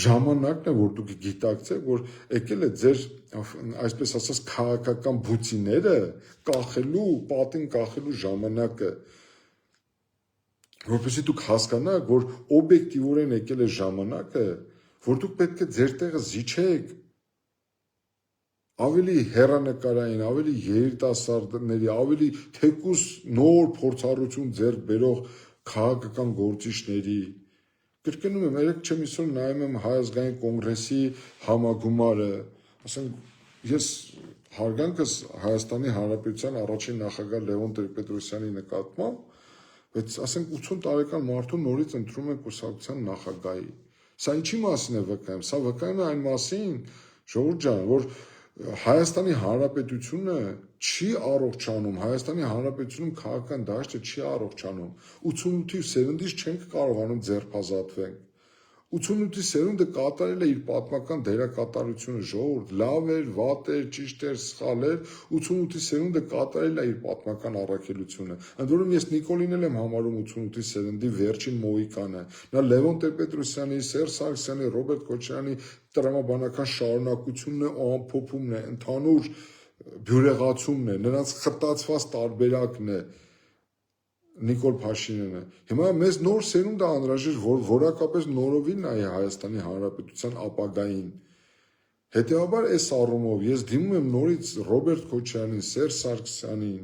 S1: ժամանակն է որ դուք գիտակցեք որ եկել է ձեր այսպես ասած քաղաքական բուծիները կախելու, պատին կախելու ժամանակը որպեսզի դուք հասկանաք որ օբյեկտիվորեն եկել է ժամանակը որ դուք պետք է ձեր տեղը զիջեք ավելի հեռանկարային, ավելի երիտասարդների, ավելի թեկուս նոր փորձառություն ձեռք բերող քաղաքական գործիչների կրկնում եմ, երեք չեմ իսօր նայում եմ Հայ ազգային կոնգրեսի համագումարը, ասենք ես հարգանքս Հայաստանի Հանրապետության առաջին նախագահ Լևոն Տեր-Պետրոսյանի նկատմամբ, բայց ասենք 80 տարեկան մարդու նորից ընտրում են կուսակցության նախագահի։ Սա ինչի մասին է վկայում։ Սա վկայում է այն մասին, ժողովուրդ ջան, որ Հայաստանի Հանրապետությունը չի առողջանում, Հայաստանի Հանրապետությունում քաղաքական դաշտը չի առողջանում, 88-ի սերունդից չենք կարողանում ձերբազատվենք, 88-ի սերունդը կատարել է իր պատմական դերակատարությունը ժողովուրդ, լավ էր, վատ էր, ճիշտ էր, սխալ էր, 88-ի սերունդը կատարել է իր պատմական առաքելությունը, ընդ որում ես Նիկոլին էլ եմ համարում 88-ի սերնդի վերջին մոհիկանը, նա Լևոն Տեր-Պետրոսյանի, Սերժ Սարգսյանի, Ռոբերտ Քոչարյանի տրամաբանական շարունակությունն է ու ամփոփումն է, ընդհանուր բյուրեղացումն է, նրանց խտացված տարբերակն է Նիկոլ Փաշինյանը։ Հիմա մեզ նոր սերունդը անհրաժեշտ որ որակապես նորովին նայի Հայաստանի Հանրապետության ապագային։ Հետևաբար այս առումով ես դիմում եմ նորից Ռոբերտ Քոչարյանին, Սերժ Սարգսյանին,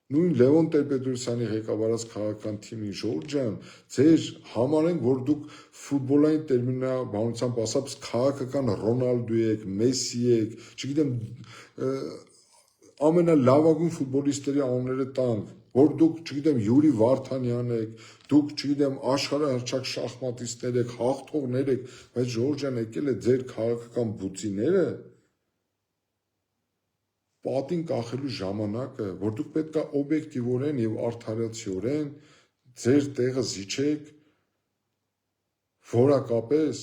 S1: նույն Լևոն Տեր-Պետրոսյանի ղեկավարած քաղաքական թիմին, ժողովուրդ ջան, ձեր համարենք, որ դուք ֆուտբոլային տերմինաբանությամբ ասած քաղաքական Ռոնալդո եք, Մեսսի եք, չգիտեմ, ամենալավագույն ֆուտբոլիստների անունները տանք, որ դուք, չգիտեմ, Յուրի Վարդանյան եք, դուք, չգիտեմ, աշխարհահռչակ շախմատիստներ եք, հաղթողներ եք, բայց ժողովուրդ ջան, եկել է ձեր քաղաքական բուծիները պատին կախելու ժամանակը, որ դուք պետք է օբյեկտիվորեն եւ արդարացիորեն ձեր տեղը զիջեք որակապես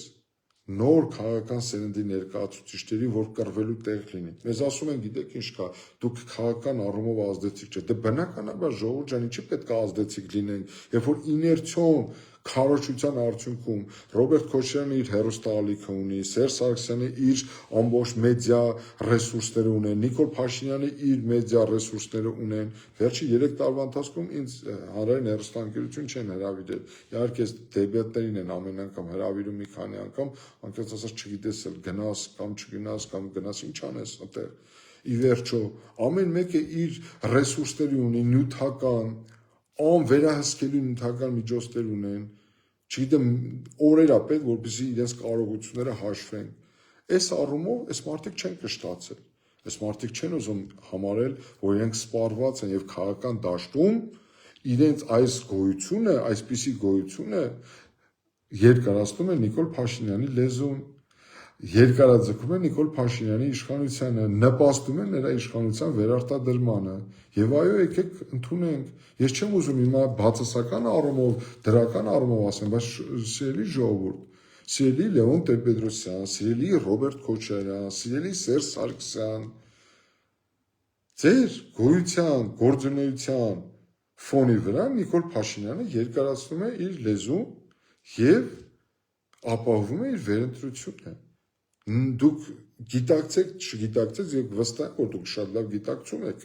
S1: նոր քաղաքական սերնդի ներկայացուցիչների, որ կռվելու տեղ լինի։ Մեզ ասում են, գիտեք ինչ կա, դուք քաղաքական առումով ազդեցիկ չէ։ Դե բնականաբար ժողովուրդ ջան, ինչի պետք է ազդեցիկ լինենք, երբ որ իներցիոն քարոզչության արդյունքում Ռոբերտ Քոչարյանը իր հեռուստաալիքը ունի, Սերժ Սարգսյանը իր ամբողջ մեդիա ռեսուրսները ունեն, Նիկոլ Փաշինյանը իր մեդիա ռեսուրսները ունեն։ Վերջի 3 տարվա ընթացքում ինձ հանրային հեռուստաընկերություն չեն հրավիրել։ Իհարկե դեբատներին են ամեն անգամ հրավիրում մի քանի անգամ, անկեղծ ասած չգիտես էլ գնաս կամ չգնաս կամ գնաս ինչ անես այդտեղ։ Ի վերջո ամեն մեկը իր ռեսուրսների ունի, նյութական, անվերահսկելի նյութական միջոցներ ունեն, չգիտեմ, օրեր է պետք, որպեսզի իրենց կարողությունները հաշվեն։ Այս առումով այս մարդիկ չեն կշտացել։ Այս մարդիկ չեն ուզում համարել, որ իրենք սպառված են եւ քաղաքական դաշտում իրենց այս գոյությունը, այսպիսի գոյությունը երկարացնում է Նիկոլ Փաշինյանի լեզուն, երկարաձգում է Նիկոլ Փաշինյանի իշխանությանը, նպաստում է նրա իշխանության վերարտադրմանը։ Եվ այո, եկեք ընդունենք։ Ես չեմ ուզում հիմա բացասական առումով, դրական առումով ասեմ, բայց սիրելի ժողովուրդ, սիրելի Լևոն Տեր-Պետրոսյան, սիրելի Ռոբերտ Քոչարյան, սիրելի Սերժ Սարգսյան, ձեր գոյության, գործունեության ֆոնի վրա Նիկոլ Փաշինյանը երկարացնում է իր լեզուն եւ ապահովում է իր վերընտրությունը։ Դուք գիտակցեք, չգիտակցեք, եւ վստահ եմ, որ դուք շատ լավ գիտակցում եք,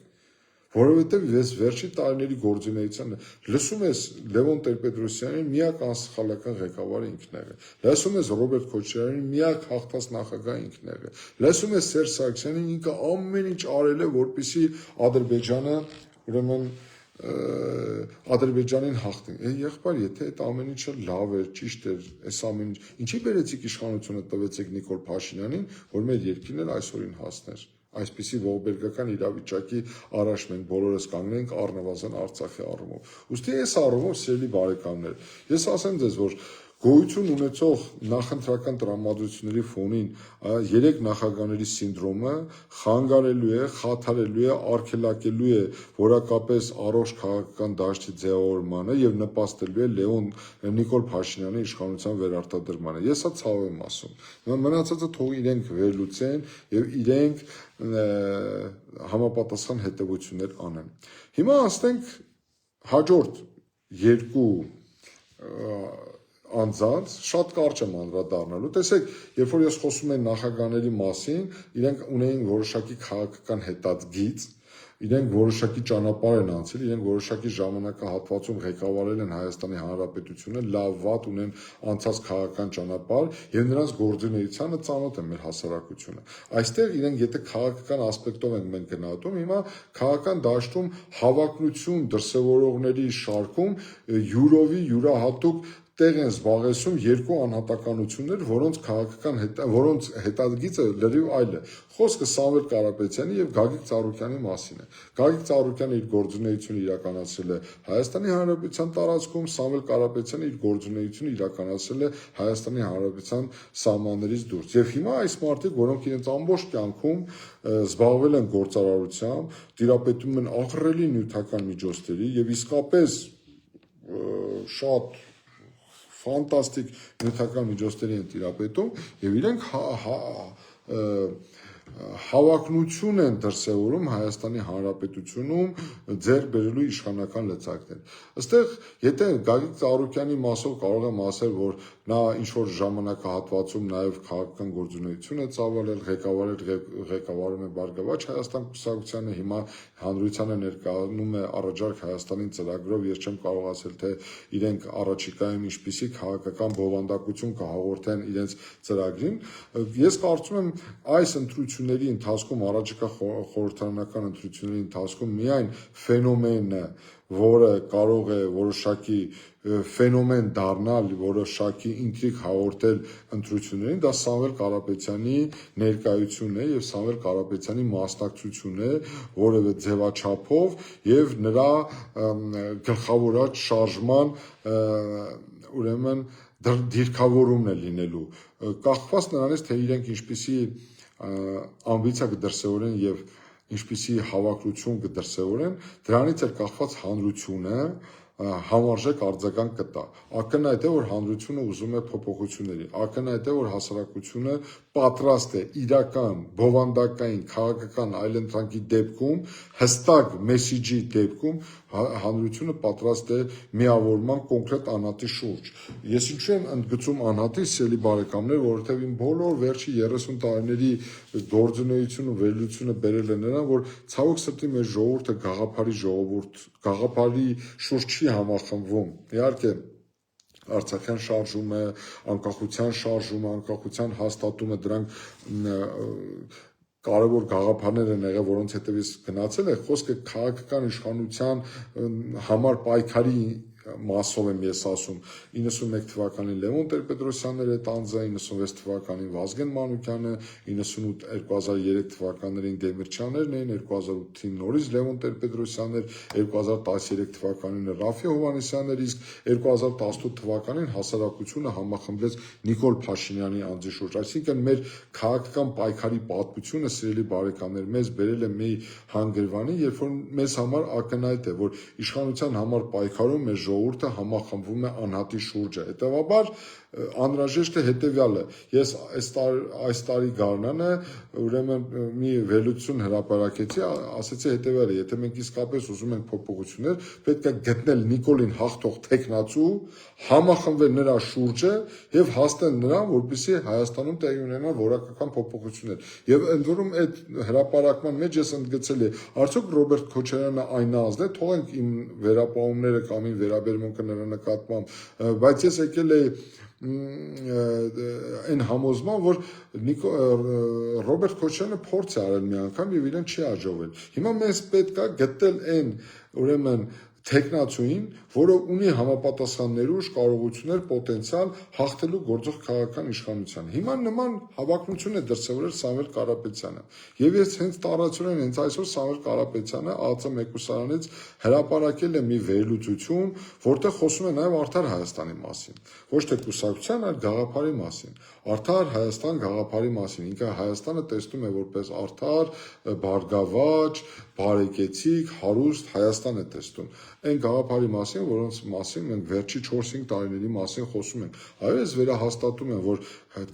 S1: որովհետեւ ես վերջի տարիների գործունեությանը լսում ես Լևոն Տեր-Պետրոսյանին միակ անսխալական ղեկավարը ինքն է եղել, լսում ես Ռոբերտ Քոչարյանին միակ հաղթած նախագահ ինքն է եղել, լսում ես Սերժ Սարգսյանին, ինքը ամեն ինչ արել է, որպեսզի Ադրբեջանը, ուրեմն Ադրբեջանին հաղթեն։ Եղբայր, եթե այդ ամեն ինչը լավ էր, ճիշտ էր, այս ամեն ինչ, ինչի բերեցիք իշխանությունը տվեցիք Նիկոլ Փաշինյանին, որ մեր երկիրն էլ այսօրին հասներ։ Այսպիսի ողբերգական իրավիճակի առաջ մենք բոլորս կանգնենք առնվազն Արցախի առումով։ Ուստի այս առումով, սիրելի բարեկամներ, ես ասեմ ձեզ, որ գոյություն ունեցող նախընտրական տրամադրությունների ֆոնին 3 նախագահների սինդրոմը խանգարելու է, խաթարելու է, արգելակելու է որակապես առողջ քաղաքական դաշտի ձևավորմանը եւ նպաստելու է Նիկոլ Փաշինյանի իշխանության վերարտադրմանը։ Ես սա ցավ եմ ասում։ Մնացածը թող իրենք վերլուծեն եւ իրենք համապատասխան հետևություններ անեն։ Հիմա ասենք հաջորդ երկու անձանց շատ կարճ եմ անդրադառնալու։ Տեսեք, երբ որ ես խոսում եմ նախագաների մասին, իրենք ունեին որոշակի քաղաքական հետադգիծ, իրենք որոշակի ճանապարհ են անցել, իրենք որոշակի ժամանակահատվածում ղեկավարել են Հայաստանի Հանրապետությունը, լավ վատ ունեն անցած քաղաքական ճանապարհ եւ նրանց գործունեությանը ծանոթ է մեր հասարակությունը։ Այստեղ իրենք եթե քաղաքական ասպեկտով ենք մենք գնահատում, հիմա քաղաքական դաշտում հավակնություն դրսևորողների շարքում յուրովի յուրահատուկ տեղ են զբաղեցնում երկու անհատականություններ, որոնց հետադգիծը լրիվ այլ է։ Խոսքը Սամվել Կարապետյանի եւ Գագիկ Ծառուկյանի մասին է։ Գագիկ Ծառուկյանը իր գործունեությունը իրականացրել է Հայաստանի Հանրապետության տարածքում, Սամվել Կարապետյանը իր գործունեությունը իրականացրել է Հայաստանի Հանրապետության սահմաններից դուրս։ Եվ հիմա այս մարդիկ, որոնք իրենց ամբողջ կյանքում զբաղվել են գործարարությամբ, տիրապետում են ահռելի նյութական միջոցների եւ իսկապես շատ ֆանտաստիկ նյութական միջոցների են տիրապետում եւ իրենք հավակնություն են դրսևորում Հայաստանի Հանրապետությունում ձեռք բերելու իշխանական լծակներ։ Այստեղ եթե Գագիկ Ծառուկյանի մասով կարող եմ ասել, որ նա ինչ-որ ժամանակահատվածում նաև քաղաքական գործունեություն է ծավալել, ղեկավարում է Բարգավաճ Հայաստան կուսակցությանը, հիմա հանրությանը ներկայանում է Առաջարկ Հայաստանին ծրագրով, ես չեմ կարող ասել, թե իրենք առաջիկայում ինչպիսի քաղաքական բովանդակություն կհաղորդեն իրենց ծրագրին։ Ես կարծում եմ այս ընտրությունների ընթացքում, առաջիկա խորհրդարանական ընտրությունների ընթացքում միայն ֆենոմենը, որը կարող է որոշակի ֆենոմեն դառնալ, որոշակի ինտրիգ հաղորդել ընտրություններին, դա Սամվել Կարապետյանի ներկայությունն է եւ Սամվել Կարապետյանի մասնակցությունն է որևէ ձևաչափով եւ նրա գլխավորած շարժման ուրեմն դիրքավորումն է լինելու, կախված նրանից, թե իրենք ինչպիսի ամբիցիա կդրսևորեն եւ ինչպիսի հավակնություն կդրսևորեն, դրանից էլ կախված հանրությունը համարժեք արձագանք կտա։ Ակնհայտ է, որ հանրությունը ուզում է փոփոխությունների, ակնհայտ է, որ հասարակությունը պատրաստ է իրական, բովանդակային, քաղաքական այլընտրանքի դեպքում, հստակ մեսիջի դեպքում հանրությունը պատրաստ է միավորման կոնկրետ անհատի շուրջ։ Ես ինչու եմ ընդգծում անհատի, սիրելի բարեկամներ, որովհետև իմ բոլոր վերջի 30 տարիների գործունեությունը, վերլուծությունը բերել է նրան, որ ցավոք սրտի մեր ժողովուրդը գաղափարի շուրջ չի համախմբվում։ Իհարկե Արցախյան շարժումը, անկախության շարժումը, անկախության հաստատումը, դրանք կարևոր գաղափարներ են եղել, որոնց հետևից գնացել է, խոսքը քաղաքական իշխանության համար պայքարի մասով եմ ես ասում, 91 թվականին Լևոն Տեր-Պետրոսյանն էր այդ անձը, 96 թվականին Վազգեն Մանուկյանը, 98-2003 թվականներին Դեմիրճյաններն էին, 2008-ին նորից Լևոն Տեր-Պետրոսյանն էր, 2013 թվականին Ռաֆի Հովհաննիսյանն էր, իսկ 2018 թվականին հասարակությունը համախմբվեց Նիկոլ Փաշինյանի անձի շուրջ։ Այսինքն մեր քաղաքական պայքարի պատմությունը, սիրելի բարեկամներ, մեզ բերել է մի հանգրվանի, երբ որ մեզ համար ակնհայտ է, որ իշխանության համար պայքարում մեր ժողովուրդը համախմբվում է անհատի շուրջը։ Հետևաբար անհրաժեշտ է հետևյալը։ Ես այս տարի գարնանը ուրեմն մի վերլուծություն հրապարակեցի, ասեցի հետևյալը, եթե մենք իսկապես ուզում ենք փոփոխություններ, պետք է գտնել Նիկոլին հաղթող տեխնացու, համախմբվել նրա շուրջը եւ հասնել նրան, որպեսզի Հայաստանում տեղի ունենան որակական փոփոխություններ։ Եվ ընդ որում այդ հրապարակման մեջ ես ընդգծել եմ, արդյոք Ռոբերտ Քոչարյանը այն ազգն է, թողենք իմ վերապահումները կամ իմ վերաբերմունքը նրա նկատմամբ, բայց ես եկել եմ այն համոզման, որ Ռոբերտ Քոչարյանը փորձ է արել մի անգամ եւ իրեն չի հաջողվել։ Հիմա մեզ պետք է գտնել այն ուրեմն տեխնացուին, որը ունի համապատասխան ներուժ, կարողություններ, պոտենցիալ հաղթելու գործող քաղաքական իշխանությանը։ Հիմա նման հավակնություն է դրսևորել Սամվել Կարապետյանը։ Եվ ես հենց տարածորեն հենց այսօր Սամվել Կարապետյանը ԱԱԾ մեկուսարանից հրապարակել է մի վերլուծություն, որտեղ խոսում է նաև Արդար Հայաստանի մասին։ Ոչ թե կուսակցության, այլ գաղափարի մասին։ Արդար Հայաստան գաղափարի մասին։ Ինքը Հայաստանը տեսնում է որպես արդար, բարգավաճ, բարեկեցիկ, հարուստ Հայաստան է տեսնում։ այն գաղափարի մասին, որոնց մասին մենք վերջի 4-5 տարիների մասին խոսում ենք։ Այո, ես վերահաստատում եմ, որ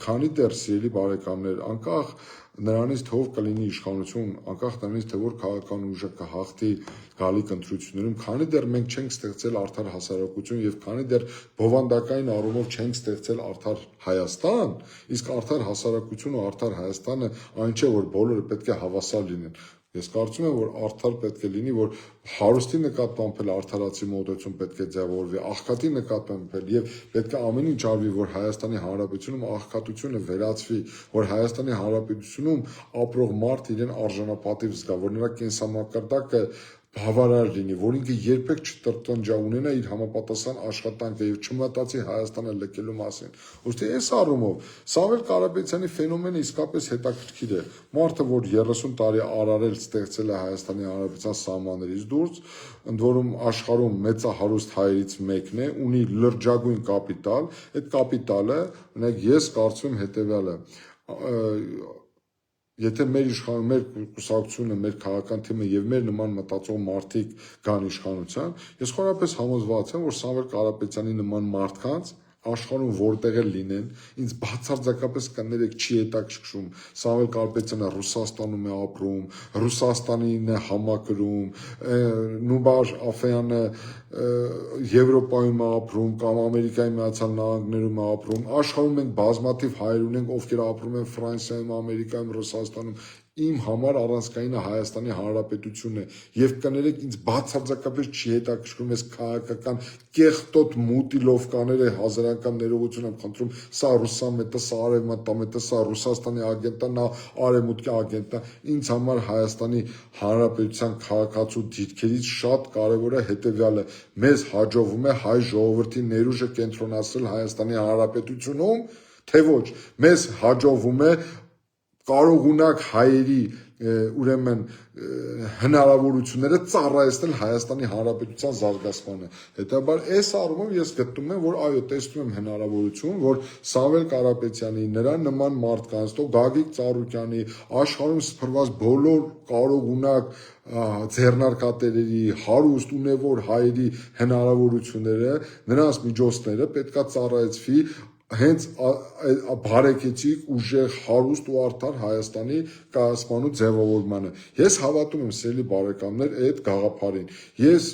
S1: քանի դեռ սիրելի բարեկամներ, անկախ նրանից թե ով կլինի իշխանություն, անկախ նրանից թե որ քաղաքական ուժը կհաղթի գալիք ընտրություններում, քանի դեռ մենք չենք ստեղծել արդար հասարակություն եւ քանի դեռ բովանդակային առումով չենք ստեղծել արդար Հայաստան, իսկ արդար հասարակություն ու արդար Հայաստանը այն չէ, որ բոլորը պետք է հավասար լինեն։ Ես կարծում եմ, որ արդար պետք է լինի, որ հարուստի նկատմամբ էլ արդարացի մոտեցում պետք է ձևավորվի, աղքատի նկատմամբ էլ եւ պետք է ամեն ինչ արվի, որ Հայաստանի Հանրապետությունում աղքատությունը վերացվի, որ Հայաստանի Հանրապետությունում ապրող մարդ իրեն արժանապատիվ զգա, որ նրա կենսամակարդակը բավարար լինի, որ ինքը երբեք չտրտնջա, ունենա իր համապատասխան աշխատանքը եւ չմտածի Հայաստանը լքելու մասին։ Ոստի այս առումով Սամվել Կարապետյանի ֆենոմենը իսկապես հետաքրքիր է։ Մարդը, որ 30 տարի արարել ստեղծել է Հայաստանի Հանրապետության սահմաններից դուրս, ընդ որում աշխարհում մեծահարուստ հայերից մեկն է, ունի լրջագույն կապիտալ, այդ կապիտալը, օրինակ ես կարծում եմ հետեւյալը, եթե մեր կուսակցությունը, մեր քաղաքական թիմը եւ մեր նման մտածող մարդիկ կան իշխանության, ես խորապես համոզված եմ, որ Սամվել Կարապետյանի նման մարդկանց աշխարհում որտեղ էլ լինեն, ինձ բացարձակապես կներեք չի հետաքրքրում Սամվել Կարապետյանը Ռուսաստանում է ապրում, Ռուսաստանին է համակրում, Նուբար Աֆեյանը Եվրոպայում է ապրում կամ Ամերիկայի Միացյալ Նահանգներում է ապրում, աշխարհում մենք բազմաթիվ հայեր ունենք, ովքեր ապրում են Ֆրանսիայում, Ամերիկայում, Ռուսաստանում, իմ համար առանցքայինը Հայաստանի Հանրապետությունն է եւ կներեք ինձ բացարձակապես չի հետաքրքրում այս քաղաքական կեղտոտ մուտիլովկաները հազարական ներողություն եմ խնդրում սա ռուսամետը, սա արևմտամետը, սա Ռուսաստանի ագենտը, նա արևմուտքի ագենտը, ինձ համար Հայաստանի Հանրապետության քաղաքացու դիրքերից շատ կարեւոր է հետեւյալը մեզ հաջողվում է հայ ժողովրդի ներուժը կենտրոնացնել Հայաստանի Հանրապետությունում թե ոչ մեզ հաջողվում է կարողունակ հայերի ուրեմն հնարավորությունները ծառայեցնել Հայաստանի Հանրապետության զարգացմանը։ Հետաբար այս առումով ես գտնում եմ, որ այո, տեսնում եմ հնարավորություն, որ Սամվել Կարապետյանի, նրա նման մարդկանց, թող Գագիկ Ծառուկյանի, աշխարհում սփռված բոլոր կարողունակ ձեռնարկատերերի, հարուստ ունևոր հայերի հնարավորությունները, նրանց միջոցները պետքա ծառայեցվի հենց բարեկեցիկ ուժեղ հարուստ ու արդար Հայաստանի կայացման ու ձևավորմանը։ Ես հավատում եմ սիրելի բարեկամներ այդ գաղափարին։ Ես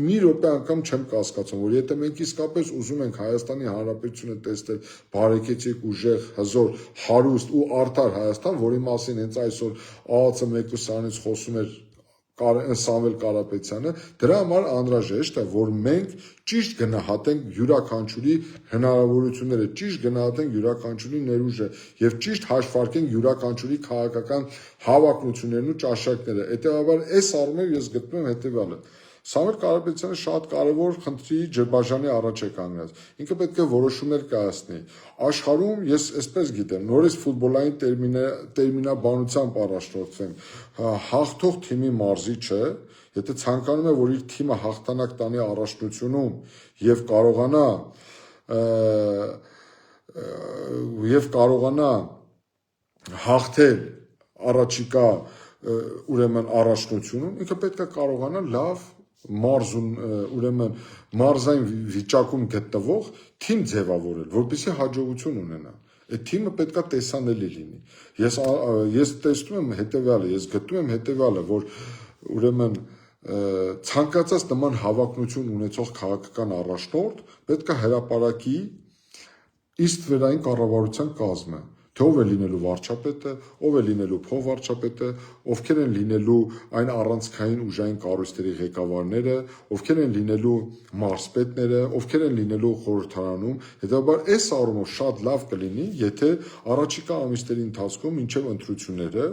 S1: մի րոպե անգամ չեմ կասկածում, որ եթե մենք իսկապես ուզում ենք Հայաստանի Հանրապետությունը տեսնել բարեկեցիկ ուժեղ հզոր հարուստ ու արդար Հայաստան, որի մասին հենց այսօր ԱԱՑ մեկուսյանից խոսում էր Սամվել Կարապետյանը, դրա համար անհրաժեշտ է, որ մենք ճիշտ գնահատենք յուրաքանչյուրի հնարավորությունները, ճիշտ գնահատենք յուրաքանչյուրի ներուժը եւ ճիշտ հաշվարկենք յուրաքանչյուրի քաղաքական հավակնություններն ու ճաշակները։ Հետեւաբար այս առումով ես գտնում եմ հետեւյալը. Սամվել Կարապետյանը շատ կարևոր խնդրի ջրբաժանի առաջ է կանգնած։ Ինքը պետք է որոշումներ կայացնի։ Աշխարհում ես այսպես գիտեմ, նորից ֆուտբոլային տերմինաբանությամբ առաջնորդվեմ, հաղթող թիմի մարզիչը, եթե ցանկանում է, որ իր թիմը հաղթանակ տանի առաջնությունում եւ կարողանա հաղթել առաջիկա ուրեմն առաջնությունում, ինքը պետք է կարողանա լավ մարզուն ուրեմն մարզային վիճակում գտնվող թիմ ձևավորել, որպեսզի հաջողություն ունենա։ Այդ թիմը պետքա տեսանելի լինի։ Ես տեսնում եմ հետեւյալը, ես գտնում եմ հետեւյալը, որ ուրեմն ցանկացած նման հավակնություն ունեցող քաղաքական առաջնորդ պետքա հրապարակի իստ-վերային կառավարության կազմը, թե ով է լինելու վարչապետը, ով է լինելու փոխվարչապետը, ովքեր են լինելու այն առանցքային ուժային կառույցների ղեկավարները, ովքեր են լինելու մարզպետները, ովքեր են լինելու խորհրդարանում։ Հետաբար այս առումով շատ լավ կլինի, եթե առաջիկա ամիսների ընթացքում մինչև ընտրությունները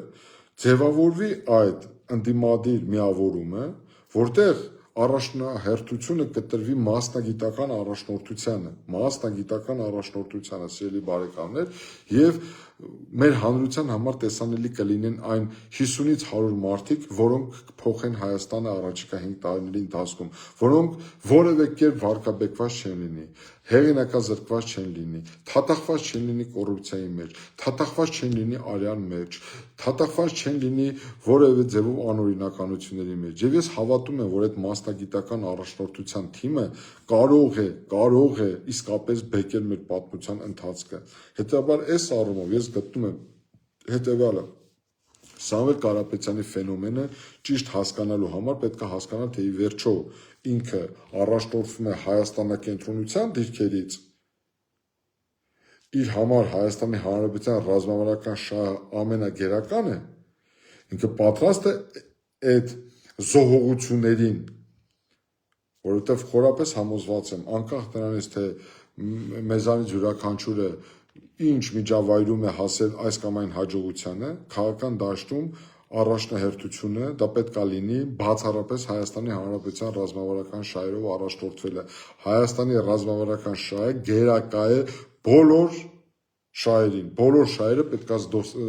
S1: ձևավորվի այդ ընդդիմադիր միավորումը, որտեղ առաջնահերթությունը կտրվի մասնագիտական առաջնորդությանը, սիրելի բարեկամներ, եւ մեր հանրության համար տեսանելի կլինեն այն 50-ից 100 մարդիկ, որոնք փոխեն Հայաստանը առաջիկա 5 տարիների ընթացքում, որոնք որևէ կերպ վարկաբեկված չեն լինի, հեղինակազրկված չեն լինի, թաթախված չեն լինի կոռուպցիայի մեջ, թաթախված չեն լինի արյան մեջ, թաթախված չեն լինի որևէ ձևով անօրինականությունների մեջ։ Եվ ես հավատում եմ, որ այդ մասնագիտական առաջնորդության թիմը կարող է իսկապես բեկել մեր պատմության ընթացքը։ Հետևաբար այս առումով ես գտնում եմ հետևյալը. Սամվել Կարապետյանի ֆենոմենը ճիշտ հասկանալու համար պետք է հասկանալ, թե ի վերջո ինքը առաջնորդվում է Հայաստանակենտրոնության դիրքերից, իր համար Հայաստանի Հանրապետության ռազմավարական շահը ամենագերական է, ինքը պատրաստ է այդ զոհողություններին, որովհետև խորապես համոզված եմ, անկախ նրանից, թե մեզանից յուրաքանչյուրը ինչ միջավայրում է հասել այս կամ այն հաջողությանը, քաղաքական դաշտում առաջնահերթությունը դա պետք է լինի բացառապես Հայաստանի Հանրապետության ռազմավարական շահերով առաջնորդվելը։ Հայաստանի ռազմավարական շահը գերակա է բոլոր շահերին, բոլոր շահերը պետք է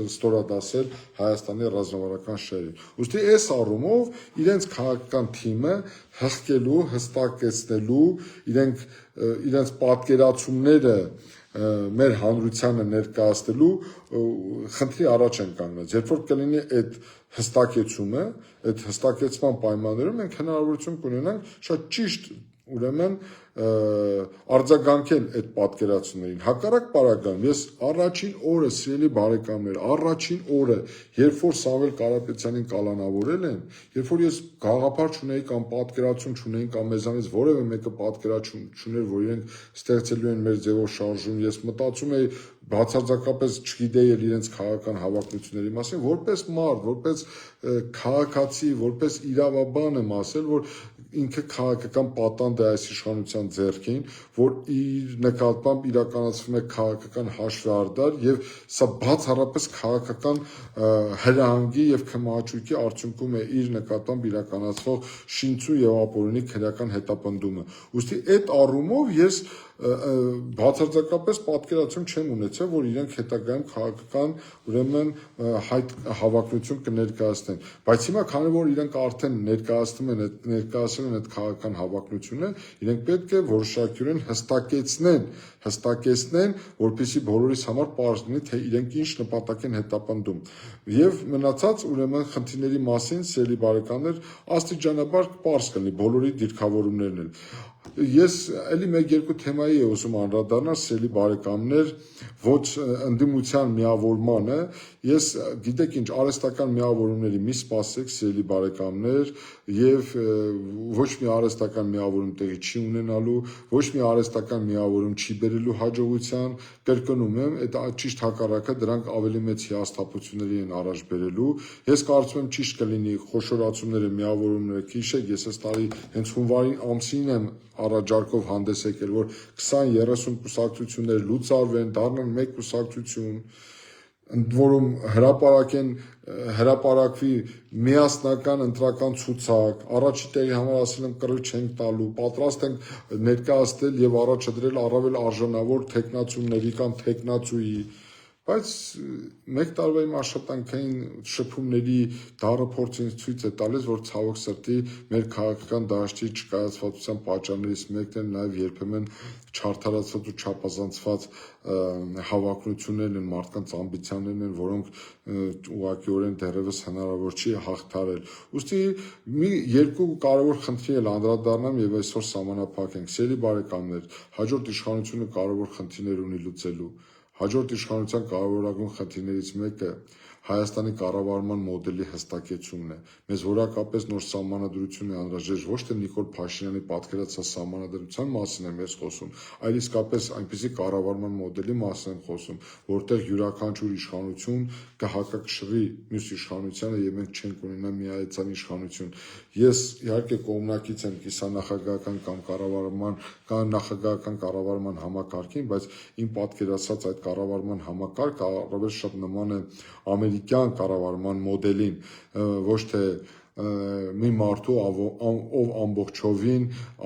S1: ստորադասել Հայաստանի ռազմավարական շահերին։ Ուստի այս առումով իրենց քաղաքական թիմը հղկելու, հստակեցնելու, իրենց պատկերացումները մեր հանրությանը ներկայացնելու խնդրի առաջ են կանգնած։ Երբ որ կլինի այդ հստակեցումը, այդ հստակեցման պայմաններում մենք հնարավորություն կունենանք շատ ճիշտ ուրեմն արձագանքել այդ պատկերացումներին։ Հակառակ պարագայում ես առաջին օրը, սիրելի բարեկամներ, առաջին օրը, երբ որ Սամվել Կարապետյանին կալանավորել են, երբ որ ես գաղափար չունեի կամ պատկերացում չունեի կամ մեզանից որևէ մեկը պատկերացում չուներ, որ իրենք ստեղծելու են մեր ձևով շարժում, ես մտածում էի բացարձակապես չգիտեի իրենց քաղաքական հավակնությունների մասին, որպես մարդ, որպես քաղաքացի, որպես իրավաբան եմ ասել, որ ինքը քաղաքական պատանդ է այս իշխանության ձեռքին, որ իր նկատմամբ իրականացվում է քաղաքական հաշվեհարդար եւ սա բացառապես քաղաքական հրահանգի եւ քմահաճույքի արդյունքում է իր նկատմամբ իրականացվող շինծու եւ ապօրինի քրեական հետապնդումը։ Ուստի այդ առումով ես բացարձակապես պատկերացում չեմ ունեցել, որ իրենք հետագայում քաղաքական ուրեմն հավակնություն կներկայացնեն, բայց հիմա քանի որ իրենք արդեն ներկայացնում են այդ քաղաքական հավակնությունը, իրենք պետք է որոշակիորեն հստակեցնեն, որպեսզի բոլորիս համար պարզ լինի, թե իրենք ինչ նպատակ են հետապնդում։ Եվ մնացած ուրեմն խնդիրների մասին, սիրելի բարեկամներ, աստիճանաբար պարզ կլինի բոլորի դիրքավորումներն են։ Ես էլի մեկ-երկու թեմայի եմ ուզում անդրադառնալ, սիրելի բարեկամներ, ոչ ընդդիմության միավորմանը, ես գիտեք ինչ, արհեստական միավորումների մի սպասեք, սիրելի բարեկամներ, եւ ոչ մի արհեստական միավորում տեղի չի ունենալու, ոչ մի արհեստական միավորում չի բերելու հաջողության, կրկնում եմ, այդ ճիշտ հակառակը դրանք ավելի մեծ հիասթափությունների են առաջ բերելու։ Ես կարծում եմ ճիշտ կլինի խոշորացումները, միավորումները, հիշեք, ես այս տարի հենց հունվարի ամսին եմ առաջարկով հանդես եկել, որ 20-30 կուսակցություններ լուծարվեն, դառնան մեկ կուսակցություն, որում հրապարակվի միասնական ընտրական ցուցակ, առաջի տեղի համար ասել եմ կռիվ չենք տալու, պատրաստ ենք ներկայացնել եւ առաջադրել առավել արժանավոր թեկնածուների կամ թեկնածուի, բայց մեկ տարվա իմ աշխատանքային շփումների դառը փորձ ինձ ցույց է տալիս, որ ցավոք սրտի մեր քաղաքական դաշտի չկայացվածության պատճառներից մեկն էլ նաեւ երբեմն չարդարացված ու չափազանցված հավակնություններն են, մարդկանց ամբիցիաներն են, որոնք ուղղակիորեն դեռևս հնարավոր չի հաղթարել։ Ուստի մի երկու կարևոր խնդրի էլ անդրադառնամ եւ այսօր սահմանափակ ենք։ Սիրելի բարեկամներ, հաջորդ իշխանությունը կարևոր խնդիրներ ունի լուծելու։ Հաջորդ իշխանության կարևորագույն խնդիրներից մեկը Հայաստանի կառավարման մոդելի հստակեցումն է։ Մեզ որակապես նոր սահմանադրություն է անհրաժեշտ, ոչ թե Նիկոլ Փաշինյանի պատկերացած սահմանադրության մասին եմ ես խոսում, այլ իսկապես այնպիսի կառավարման մոդելի մասին եմ խոսում, որտեղ յուրաքանչյուր իշխանություն կհակակշռի մյուս իշխանությանը եւ մենք չենք ունենա միայցան իշխանություն։ Ես իհարկե կողմնակից եմ կիսանախագահական կամ կառավարման կամ նախագահական կառավարման համակարգին, բայց իմ պատկերացած այդ կառավարման համակարգը առավել շատ նման է ամերիկյան կառավարման մոդելին, ոչ թե մի մարդու ով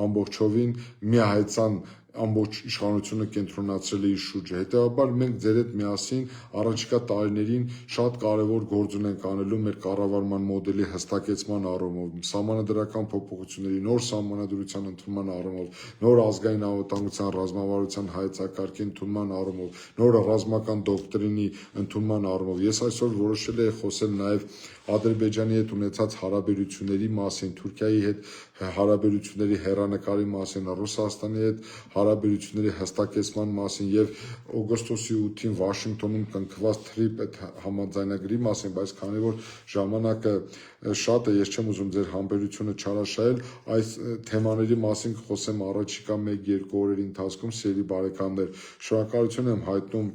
S1: ամբողջովին միահայցան ամբողջ իշխանությունը կենտրոնացրել է իր շուրջը։ Հետևաբար մենք ձեր հետ միասին առաջիկա տարիներին շատ կարևոր գործ ունենք անելու մեր կառավարման մոդելի հստակեցման առումով, սահմանադրական փոփոխությունների, նոր սահմանադրության ընդունման առումով, նոր ազգային անվտանգության ռազմավարության հայեցակարգի ընդունման առումով, նոր ռազմական դոկտրինի ընդունման առումով։ Ես այսօր որոշել եմ խոսել նաև Ադրբեջանի հետ ունեցած հարաբերությունների մասին, Թուրքիայի հետ հարաբերությունների հեռանկարի մասին, Ռուսաստանի հետ հարաբերությունների հստակեցման մասին եւ օգոստոսի 8-ին Վաշինգտոնում կնքված TRIP այդ համաձայնագրի մասին, բայց քանի որ ժամանակը շատ է, ես չեմ ուզում ձեր համբերությունը չարաշահել, այս թեմաների մասին կխոսեմ առաջիկա 1-2 օրերի ընթացքում, սիրելի բարեկամներ, շնորհակալություն եմ հայտնում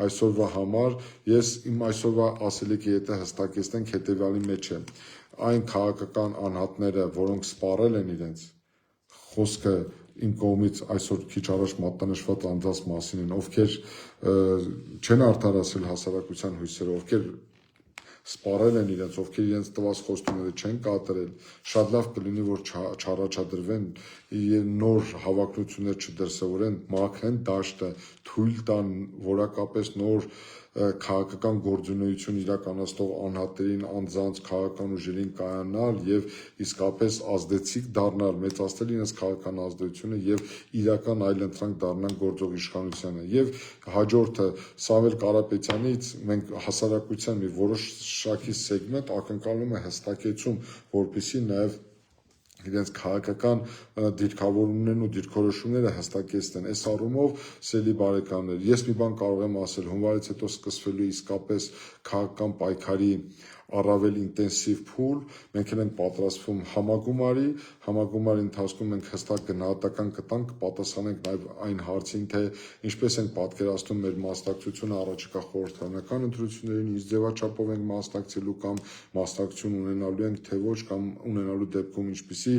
S1: այսօրվա համար, ես իմ այսօրվա ասելիքը եթե հստակեցնենք հետեւյալի մեջ է, այն քաղաքական անհատները, որոնք սպառել են իրենց, խոսքը իմ կողմից այսօր քիչ առաջ մատնանշված անձանց մասին են, ովքեր չեն արդարացրել հասարակության հույսերը, ովքեր սպառել են իրենց, ովքեր իրենց տված խոստումները չեն կատարել, շատ լավ կլինի, որ չառաջադրվեն եւ նոր հավակնություններ չդրսեւորեն, մաքրեն դաշտը, թույլ տան որակապես նոր քաղաքական գործունեություն իրականացնող անհատերին, անձանց, քաղաքական ուժերին կայանալ եւ իսկապես ազդեցիկ դառնալ, մեծացնել իրենց քաղաքական ազդեցությունը եւ իրական այլընտրանք դառնան գործող իշխանությանը։ Եվ հաջորդը Սամվել Կարապետյանից մենք հասարակության մի որոշակի սեգմենտ ակնկալում է հստակեցում, որպեսզի նաեւ իրենց քաղաքական դիրքավորումներն ու դիրքորոշումները հստակեցնեն։ Այս առումով, սիրելի բարեկամներ, ես մի բան կարող եմ ասել, հունվարից հետո սկսվելու իսկապես քաղաքական պայքարի առավել ինտենսիվ փուլ, մենք ենք պատրաստվում համագումարի ընթացքում մենք հստակ գնահատական կտանք, կպատասխանենք նաև այն հարցին, թե ինչպես ենք պատկերացնում մեր մասնակցությունը առաջիկա խորհրդարանական ընտրություններին, ինչ ձևաչափով ենք մասնակցելու կամ մասնակցություն ունենալու ենք, թե ոչ, կամ ունենալու դեպքում ինչպիսի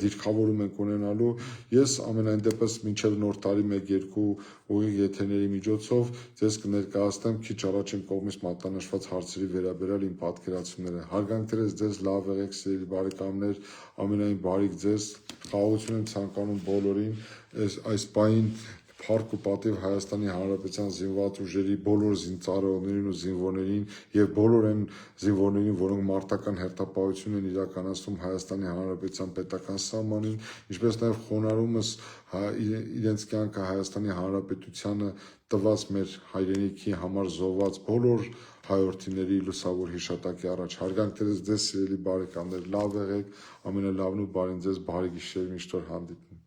S1: դիրքավորում ենք ունենալու։ Ես ամենայն դեպս մինչև նոր տարի 1-2 ուղիղ եթերների միջոցով ձեզ կներկայացնեմ քիչ առաջ իմ կողմից մատնանշված հարցերի վերաբերյալ իմ պատկերացումները։ Հարգանքներս ձեզ, լավ եղեք, սիրելի բարեկամներ, ամենայն բարիք ձեզ, խաղաղություն եմ ցանկանում բոլորին, այս պահին Փառք ու պատիվ Հայաստանի Հանրապետության զինված ուժերի բոլոր զինծառայողներին ու զինվորներին եւ բոլոր այն զինվորներին, որոնք մարտական հերթապահություն են իրականացնում Հայաստանի Հանրապետության պետական սահմանին, ինչպես նաեւ խոնարհումս իրենց կյանքը Հայաստանի Հանրապետությանը տված մեր հայրենիքի համար զոհված բոլոր հայրենիների լուսավոր հիշատակի առաջ հարգանքներս ձեզ, սիրելի բարեկամներ, լավ եղեք, ամենալավն ու բարին ձեզ, բարի գիշեր, միշտ օր հանդիպում։